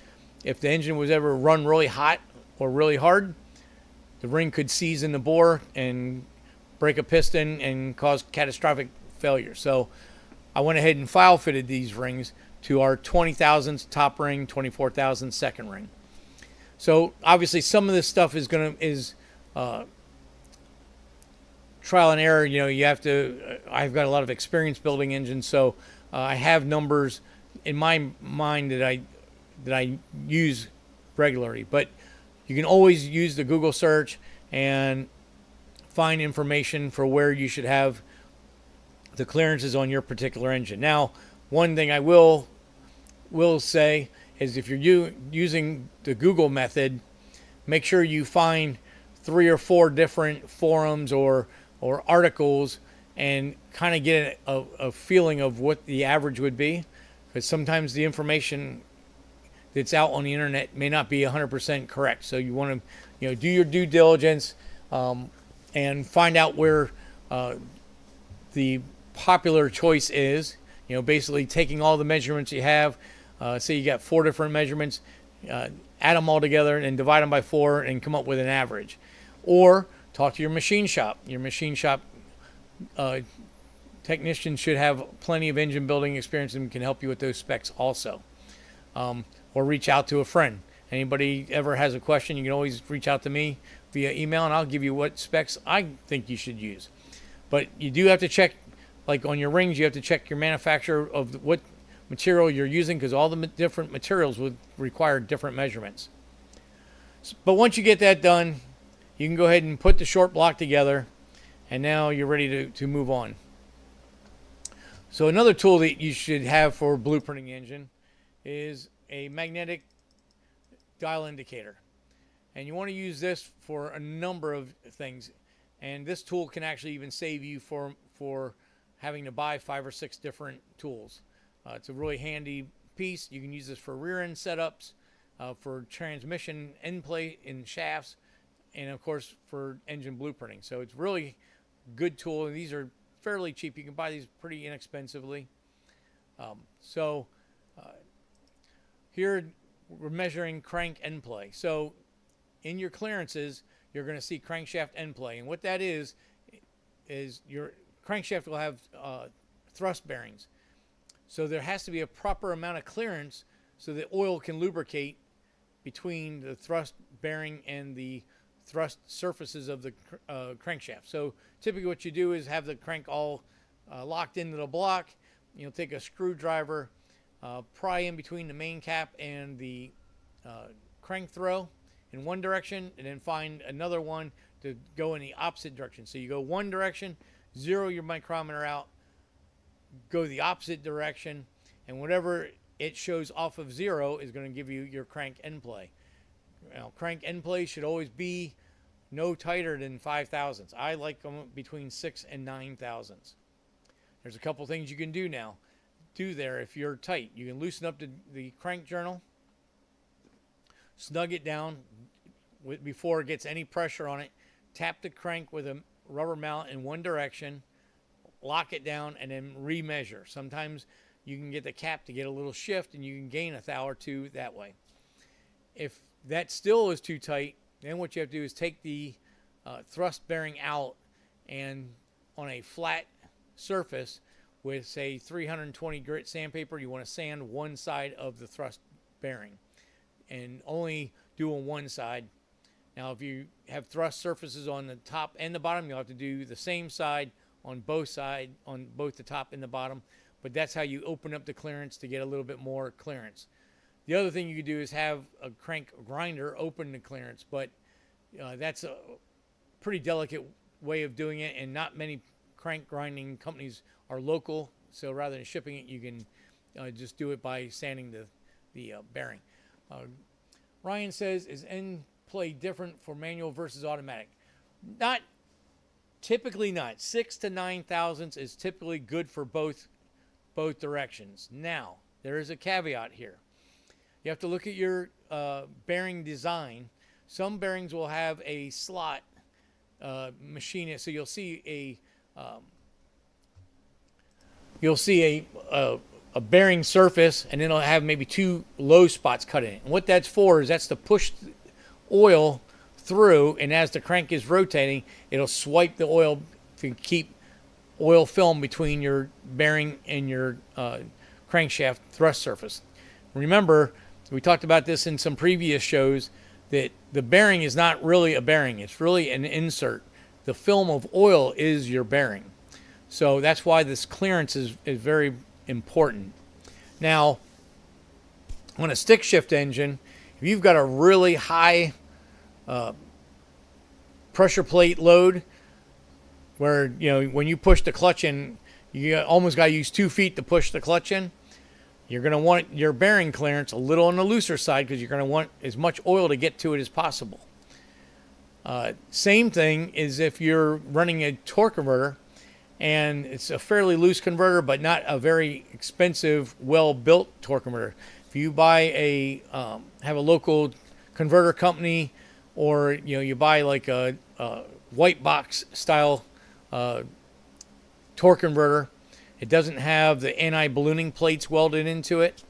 if the engine was ever run really hot or really hard, the ring could seize in the bore and break a piston and cause catastrophic failure. So I went ahead and file fitted these rings to our 20 thousandths top ring, 24 thousandths second ring. So obviously some of this stuff is trial and error. You know, you have to. I've got a lot of experience building engines, so I have numbers in my mind that I use regularly. But you can always use the Google search and find information for where you should have the clearances on your particular engine. Now, one thing I will say is if you're using the Google method, make sure you find 3 or 4 different forums or articles and kind of get a feeling of what the average would be, because sometimes the information that's out on the internet may not be 100% correct. So you want to, do your due diligence and find out where the popular choice is. Basically taking all the measurements you have. Say you got 4 different measurements, add them all together and divide them by 4 and come up with an average. Or talk to your machine shop. Your machine shop technician should have plenty of engine building experience and can help you with those specs also. Or reach out to a friend. Anybody ever has a question, you can always reach out to me via email and I'll give you what specs I think you should use. But you do have to check, like on your rings, you have to check your manufacturer of what material you're using, because all the different materials would require different measurements. But once you get that done, you can go ahead and put the short block together, and now you're ready to move on. So another tool that you should have for blueprinting engine is a magnetic dial indicator. And you want to use this for a number of things. And this tool can actually even save you for having to buy 5 or 6 different tools. It's a really handy piece. You can use this for rear end setups, for transmission endplay in shafts, and of course for engine blueprinting. So it's really good tool, and these are fairly cheap. You can buy these pretty inexpensively. Here we're measuring crank endplay. So in your clearances, you're going to see crankshaft endplay, and what that is your crankshaft will have thrust bearings. So there has to be a proper amount of clearance so that oil can lubricate between the thrust bearing and the thrust surfaces of the crankshaft. So typically what you do is have the crank all locked into the block. You'll take a screwdriver, pry in between the main cap and the crank throw in one direction, and then find another one to go in the opposite direction. So you go one direction, zero your micrometer out, go the opposite direction, and whatever it shows off of 0 is going to give you your crank end play. Now, crank end play should always be no tighter than 5 thousandths. I like them between 6 and 9 thousandths. There's a couple things you can do there if you're tight. You can loosen up the crank journal, snug it down before it gets any pressure on it, tap the crank with a rubber mallet in one direction, lock it down, and then remeasure. Sometimes you can get the cap to get a little shift and you can gain 1 thou or 2 that way. If that still is too tight, then what you have to do is take the thrust bearing out, and on a flat surface with, say, 320 grit sandpaper, you want to sand one side of the thrust bearing and only do on one side. Now if you have thrust surfaces on the top and the bottom, you'll have to do the same side on both sides, on both the top and the bottom. But that's how you open up the clearance to get a little bit more clearance. The other thing you could do is have a crank grinder open the clearance, but that's a pretty delicate way of doing it, and not many crank grinding companies are local. So rather than shipping it, you can just do it by sanding the bearing. Ryan says, is end play different for manual versus automatic? Not typically. Not 6 to 9 thousandths is typically good for both directions. Now there is a caveat here. You have to look at your bearing design. Some bearings will have a slot machine, so you'll see a bearing surface, and then it'll have maybe 2 low spots cut in it. And what that's for is that's to push oil through, and as the crank is rotating, it'll swipe the oil to keep oil film between your bearing and your crankshaft thrust surface. Remember, we talked about this in some previous shows, that the bearing is not really a bearing. It's really an insert. The film of oil is your bearing. So that's why this clearance is very important. Now, on a stick shift engine, if you've got a really high pressure plate load, where when you push the clutch in, you almost got to use 2 feet to push the clutch in, you're going to want your bearing clearance a little on the looser side, because you're going to want as much oil to get to it as possible. Same thing is if you're running a torque converter, and it's a fairly loose converter, but not a very expensive, well-built torque converter. If you buy have a local converter company, or you buy like a white box style torque converter, it doesn't have the anti-ballooning plates welded into it,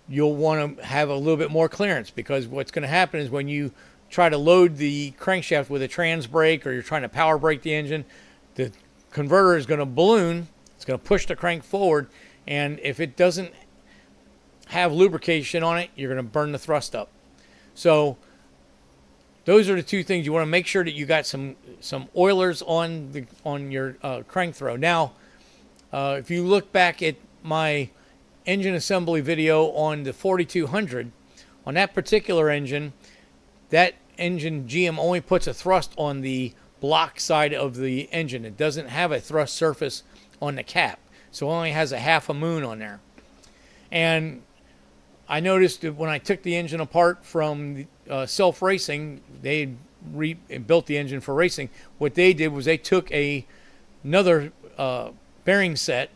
you'll want to have a little bit more clearance, because what's going to happen is when you try to load the crankshaft with a trans brake, or you're trying to power brake the engine, the converter is going to balloon. It's going to push the crank forward, and if it doesn't have lubrication on it, you're going to burn the thrust up. So those are the 2 things. You want to make sure that you got some oilers on your crank throw. Now, if you look back at my engine assembly video on the 4200, on that particular engine, that engine GM only puts a thrust on the block side of the engine. It doesn't have a thrust surface on the cap, so it only has a half a moon on there. And I noticed that when I took the engine apart from self-racing, they built the engine for racing. What they did was they took another bearing set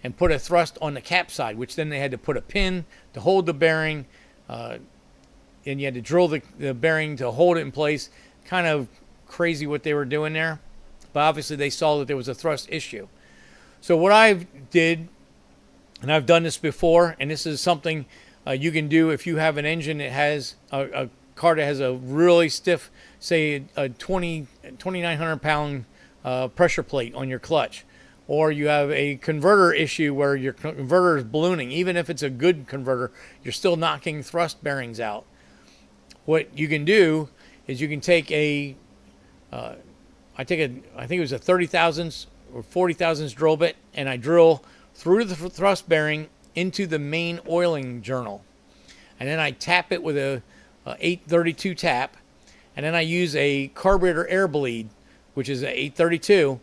and put a thrust on the cap side, which then they had to put a pin to hold the bearing, and you had to drill the bearing to hold it in place. Kind of crazy what they were doing there, but obviously they saw that there was a thrust issue. So what I did, and I've done this before, and this is something you can do if you have an engine that has a car that has a really stiff, say a 2,900 pound pressure plate on your clutch, or you have a converter issue where your converter is ballooning. Even if it's a good converter, you're still knocking thrust bearings out. What you can do is you can take I think it was a 30 thousandths or 40 thousandths drill bit, and I drill through the thrust bearing into the main oiling journal, and then I tap it with a 832 tap, and then I use a carburetor air bleed, which is an 832,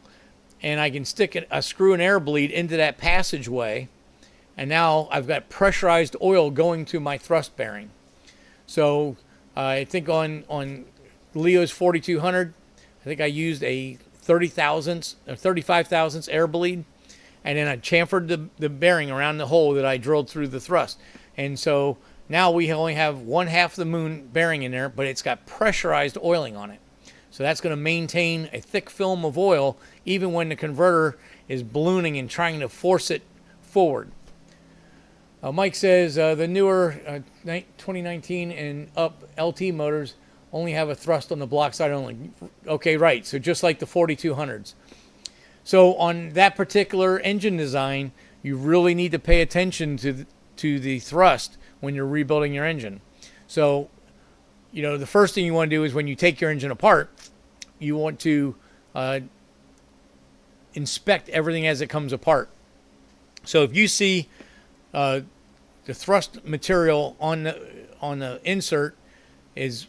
and I can stick a screw and air bleed into that passageway, and now I've got pressurized oil going to my thrust bearing. So I think on Leo's 4200, I think I used a 30 thousandths or 35 thousandths air bleed, and then I chamfered the bearing around the hole that I drilled through the thrust. And so now we only have 1/2 the moon bearing in there, but it's got pressurized oiling on it. So that's going to maintain a thick film of oil even when the converter is ballooning and trying to force it forward. Mike says the newer 2019 and up LT motors only have a thrust on the block side only. Okay, right. So just like the 4200s. So on that particular engine design, you really need to pay attention to the thrust when you're rebuilding your engine. So, the first thing you want to do is when you take your engine apart, you want to inspect everything as it comes apart. So if you see the thrust material on the insert is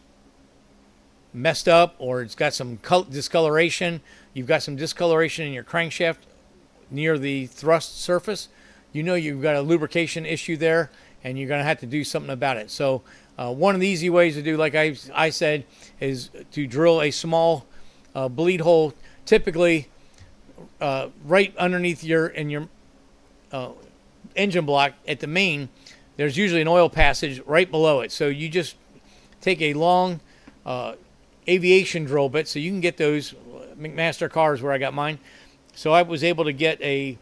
messed up, or it's got some discoloration, you've got some discoloration in your crankshaft near the thrust surface, you've got a lubrication issue there, and you're going to have to do something about it. So one of the easy ways to do, like I said, is to drill a small bleed hole, typically right underneath your engine block at the main. There's usually an oil passage right below it. So you just take a long aviation drill bit, so you can get those McMaster cars where I got mine. So I was able to get a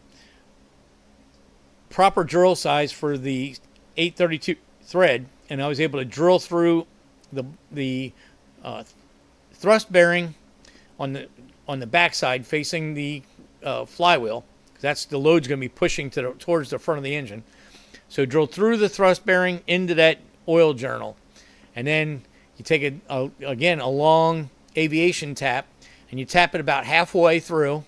proper drill size for the 832 thread, and I was able to drill through the thrust bearing on the backside facing the flywheel. That's the load's going to be pushing towards the front of the engine. So drill through the thrust bearing into that oil journal, and then you take again a long aviation tap, and you tap it about halfway through,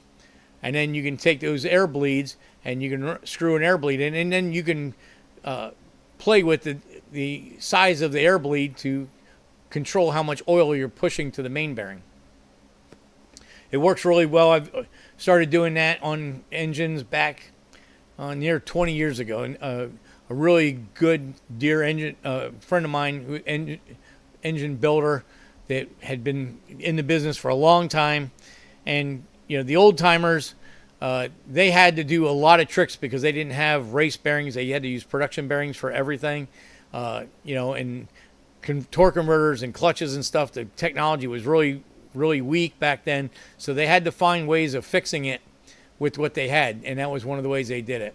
and then you can take those air bleeds and you can screw an air bleed in, and then you can play with the size of the air bleed to control how much oil you're pushing to the main bearing. It works really well. I've started doing that on engines back near 20 years ago, and a really good dear engine friend of mine, engine builder that had been in the business for a long time, and the old timers, they had to do a lot of tricks because they didn't have race bearings. They had to use production bearings for everything, and torque converters and clutches and stuff. The technology was really weak back then, so they had to find ways of fixing it with what they had, and that was one of the ways they did it.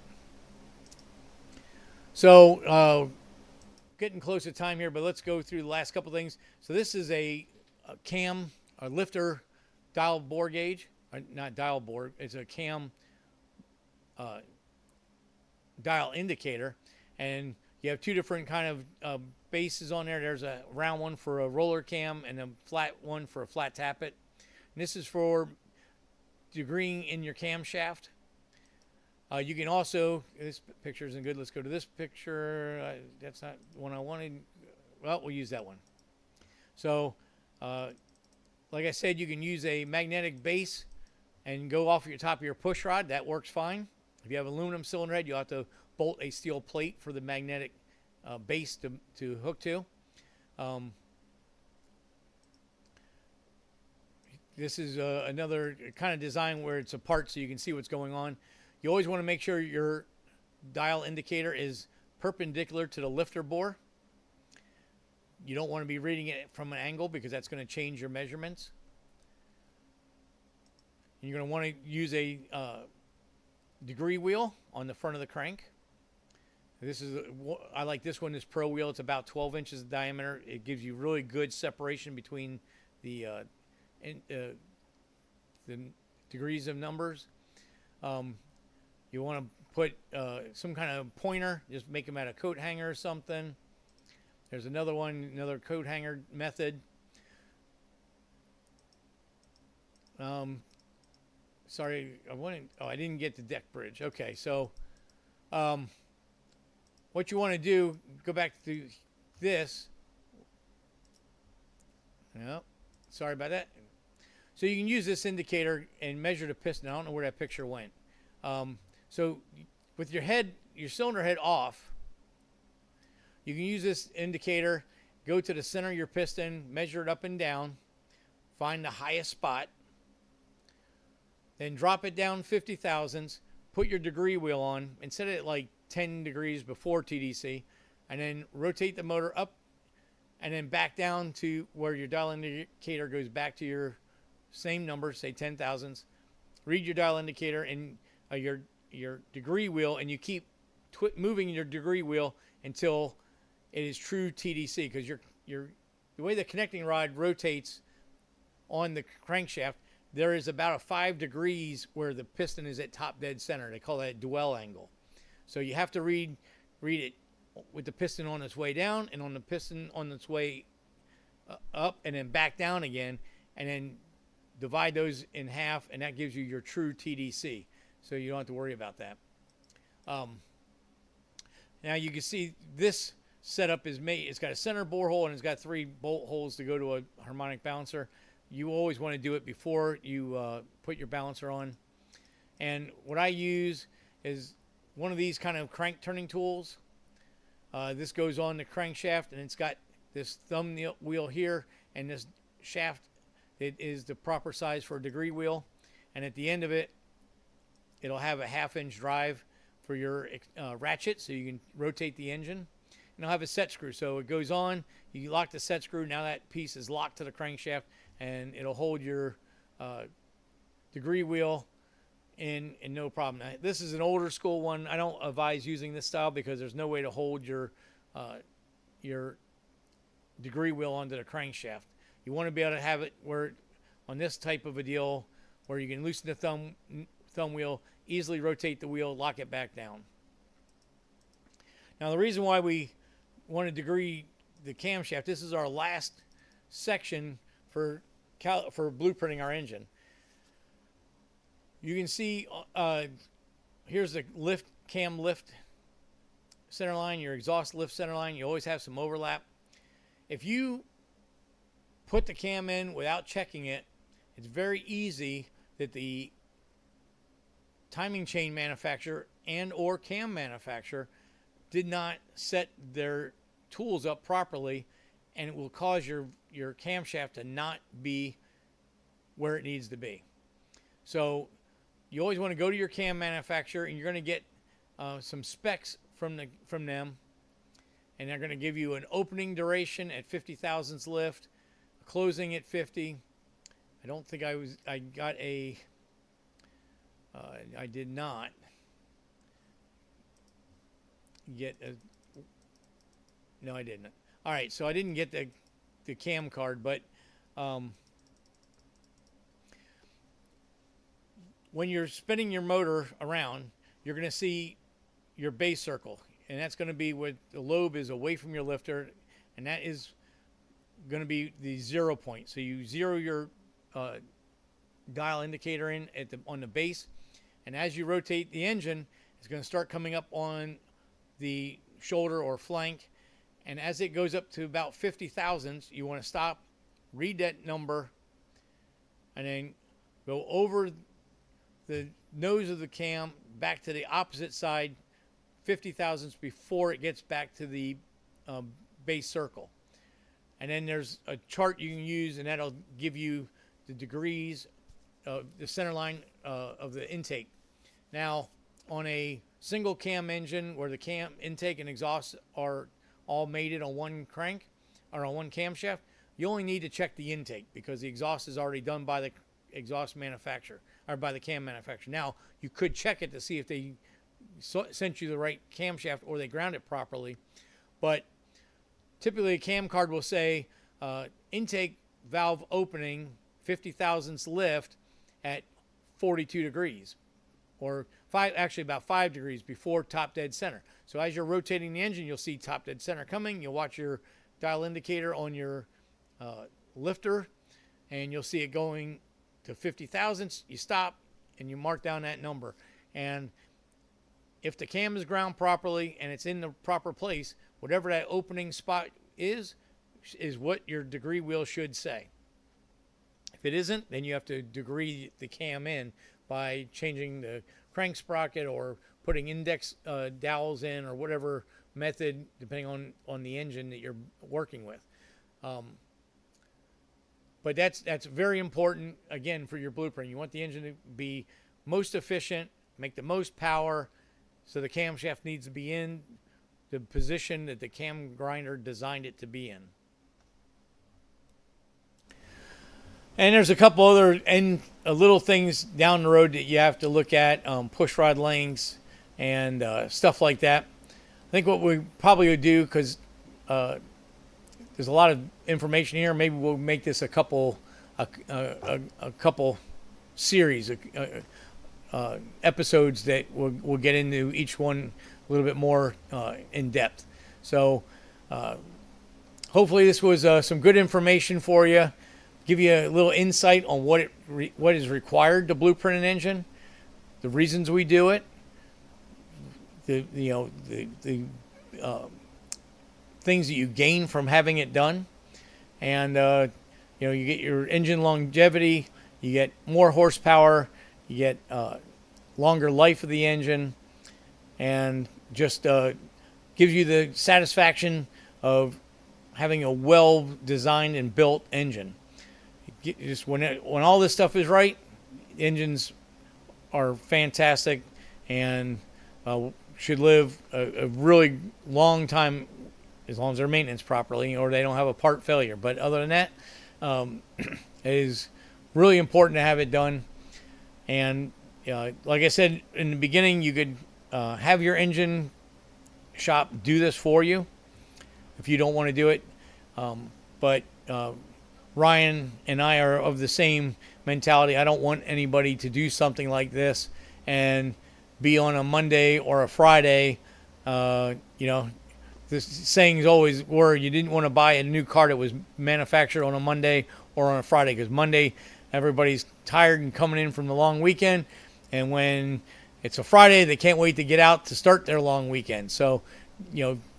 So getting close to time here, but let's go through the last couple things. So this is a lifter dial bore gauge, not dial bore, it's a cam dial indicator, and you have two different kind of bases on there. There's a round one for a roller cam and a flat one for a flat tappet. And this is for degreeing in your camshaft. You can also, this picture isn't good. Let's go to this picture. That's not the one I wanted. Well, we'll use that one. So, like I said, you can use a magnetic base and go off your top of your push rod. That works fine. If you have aluminum cylinder head, you'll have to bolt a steel plate for the magnetic base to hook to. This is another kind of design where it's apart so you can see what's going on. You always want to make sure your dial indicator is perpendicular to the lifter bore. You don't want to be reading it from an angle because that's going to change your measurements. You're going to want to use a degree wheel on the front of the crank. I like this one, this Pro wheel. It's about 12 inches in diameter. It gives you really good separation between the degrees of numbers. You want to put some kind of pointer, just make them out of coat hanger or something. There's another one, another coat hanger method. Sorry, I didn't get the deck bridge. Okay, so what you want to do, go back to this. Yep, sorry about that. So you can use this indicator and measure the piston. I don't know where that picture went. So with your cylinder head off, you can use this indicator, go to the center of your piston, measure it up and down, find the highest spot, then drop it down 50 thousandths, put your degree wheel on and set it at like 10 degrees before TDC, and then rotate the motor up and then back down to where your dial indicator goes back to your same number, say 10 thousandths. Read your dial indicator and your degree wheel, and you keep moving your degree wheel until it is true TDC, because the way the connecting rod rotates on the crankshaft, there is about a 5 degrees where the piston is at top dead center. They call that dwell angle. So you have to read it with the piston on its way down and on the piston on its way up and then back down again, and then divide those in half, and that gives you your true TDC. So you don't have to worry about that. Now you can see this setup is made. It's got a center bore hole and it's got 3 bolt holes to go to a harmonic balancer. You always want to do it before you put your balancer on. And what I use is one of these kind of crank turning tools. This goes on the crankshaft, and it's got this thumb wheel here, and this shaft that is the proper size for a degree wheel. And at the end of it, it'll have a 1/2-inch drive for your ratchet, so you can rotate the engine. And it'll have a set screw, so it goes on, you lock the set screw, now that piece is locked to the crankshaft, and it'll hold your degree wheel in no problem. Now, this is an older school one. I don't advise using this style because there's no way to hold your degree wheel onto the crankshaft. You want to be able to have it where on this type of a deal where you can loosen the thumb wheel, easily rotate the wheel, lock it back down. Now the reason why we want to degree the camshaft, this is our last section for blueprinting our engine. You can see here's the cam lift center line, your exhaust lift center line. You always have some overlap. If you put the cam in without checking it, it's very easy that the timing chain manufacturer and or cam manufacturer did not set their tools up properly, and it will cause your camshaft to not be where it needs to be. So you always want to go to your cam manufacturer, and you're going to get some specs from them, and they're going to give you an opening duration at 50 thousandths lift, closing at 50. I don't think I got a I did not get a, no, I didn't. All right, so I didn't get the cam card, but when you're spinning your motor around, you're going to see your base circle, and that's going to be where the lobe is away from your lifter, and that is going to be the 0 point. So you zero your dial indicator in on the base, and as you rotate the engine, it's going to start coming up on the shoulder or flank, and as it goes up to about 50 thousandths, you want to stop, read that number, and then go over the nose of the cam back to the opposite side 50 thousandths before it gets back to the base circle. And then there's a chart you can use, and that'll give you the degrees, the center line of the intake. Now, on a single cam engine where the cam intake and exhaust are all mated on one crank or on one camshaft, you only need to check the intake because the exhaust is already done by the exhaust manufacturer or by the cam manufacturer. Now, you could check it to see if they sent you the right camshaft or they ground it properly, but typically a cam card will say intake valve opening 50 thousandths lift at 42 degrees, or about 5 degrees before top dead center. So as you're rotating the engine, you'll see top dead center coming. You'll watch your dial indicator on your lifter, and you'll see it going to 50 thousandths. You stop, and you mark down that number. And if the cam is ground properly and it's in the proper place, whatever that opening spot is what your degree wheel should say. If it isn't, then you have to degree the cam in by changing the crank sprocket or putting index dowels in, or whatever method, depending on the engine that you're working with. But that's very important, again, for your blueprint. You want the engine to be most efficient, make the most power, so the camshaft needs to be in the position that the cam grinder designed it to be in. And there's a couple other little things down the road that you have to look at, push rod lengths and stuff like that. I think what we probably would do, because there's a lot of information here, maybe we'll make this a couple series, episodes that we'll get into each one a little bit more in depth. So hopefully this was some good information for you. Give you a little insight on what is required to blueprint an engine, the reasons we do it, the things that you gain from having it done, and you get your engine longevity, you get more horsepower, you get longer life of the engine, and just gives you the satisfaction of having a well-designed and built engine. Just when all this stuff is right, engines are fantastic and should live a really long time as long as they're maintenance properly or they don't have a part failure. But other than that, it is really important to have it done. And like I said in the beginning, you could have your engine shop do this for you if you don't want to do it. But Ryan and I are of the same mentality. I don't want anybody to do something like this and be on a Monday or a Friday. This sayings always were you didn't want to buy a new car that was manufactured on a Monday or on a Friday, because Monday everybody's tired and coming in from the long weekend, and when it's a Friday they can't wait to get out to start their long weekend. So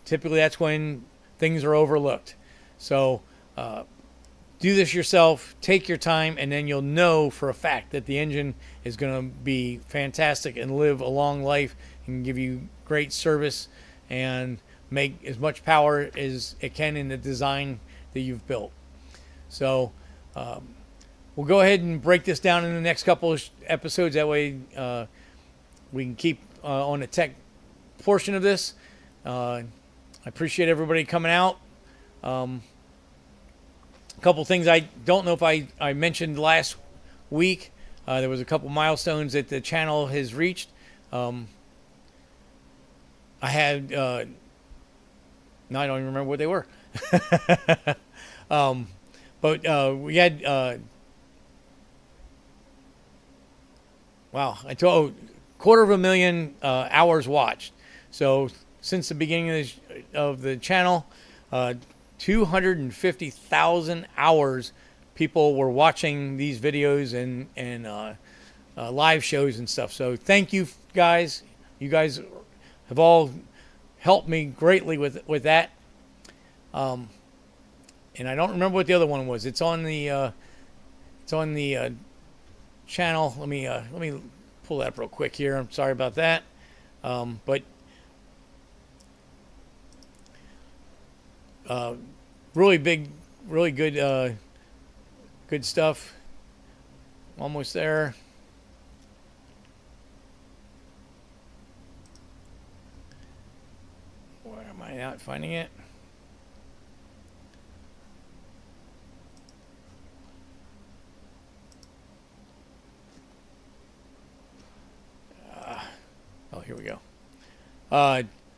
typically that's when things are overlooked. So do this yourself, take your time, and then you'll know for a fact that the engine is going to be fantastic and live a long life and give you great service and make as much power as it can in the design that you've built. So we'll go ahead and break this down in the next couple of episodes. That way we can keep on the tech portion of this. I appreciate everybody coming out. A couple things I don't know if I mentioned last week. There was a couple milestones that the channel has reached. I had now I don't even remember what they were. But we had wow, I told 250,000 hours watched. So since the beginning of the channel, 250,000 hours people were watching these videos and live shows and stuff. So thank you guys. You guys have all helped me greatly with that. And I don't remember what the other one was. It's on the channel. Let me pull that up real quick here. I'm sorry about that. But really big, really good, good stuff. Almost there. Where am I not finding it? Oh, here we go.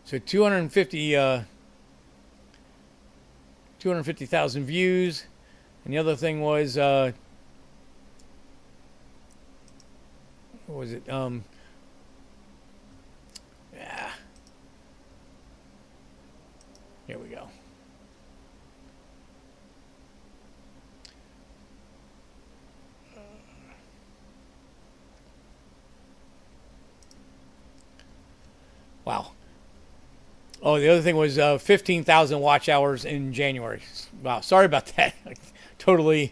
So 250,000 views, and the other thing was what was it? Yeah. Here we go. Wow. Oh, the other thing was 15,000 watch hours in January. Wow, sorry about that. I totally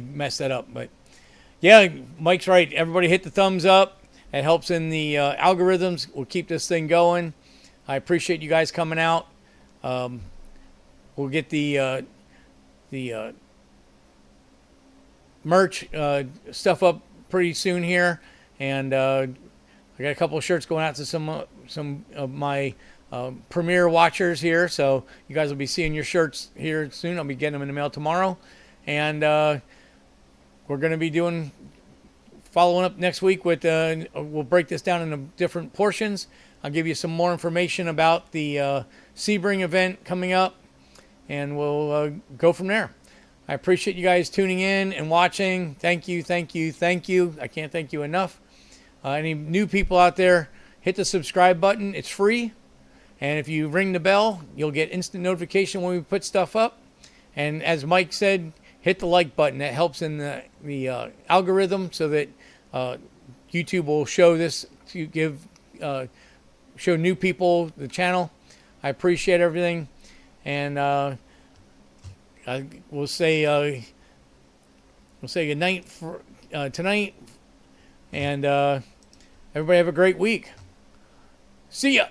messed that up. But yeah, Mike's right. Everybody hit the thumbs up. It helps in the algorithms. We'll keep this thing going. I appreciate you guys coming out. We'll get the merch stuff up pretty soon here, and I got a couple of shirts going out to some of my premier watchers here, so you guys will be seeing your shirts here soon. I'll be getting them in the mail tomorrow, and we're going to be following up next week with we'll break this down into different portions. I'll give you some more information about the Sebring event coming up, and we'll go from there. I appreciate you guys tuning in and watching. Thank you, thank you, thank you. I can't thank you enough. Any new people out there, hit the subscribe button. It's free. And if you ring the bell, you'll get instant notification when we put stuff up. And as Mike said, hit the like button. That helps in the algorithm so that YouTube will show this to show new people the channel. I appreciate everything. And we'll say good night for tonight. And everybody have a great week. See ya.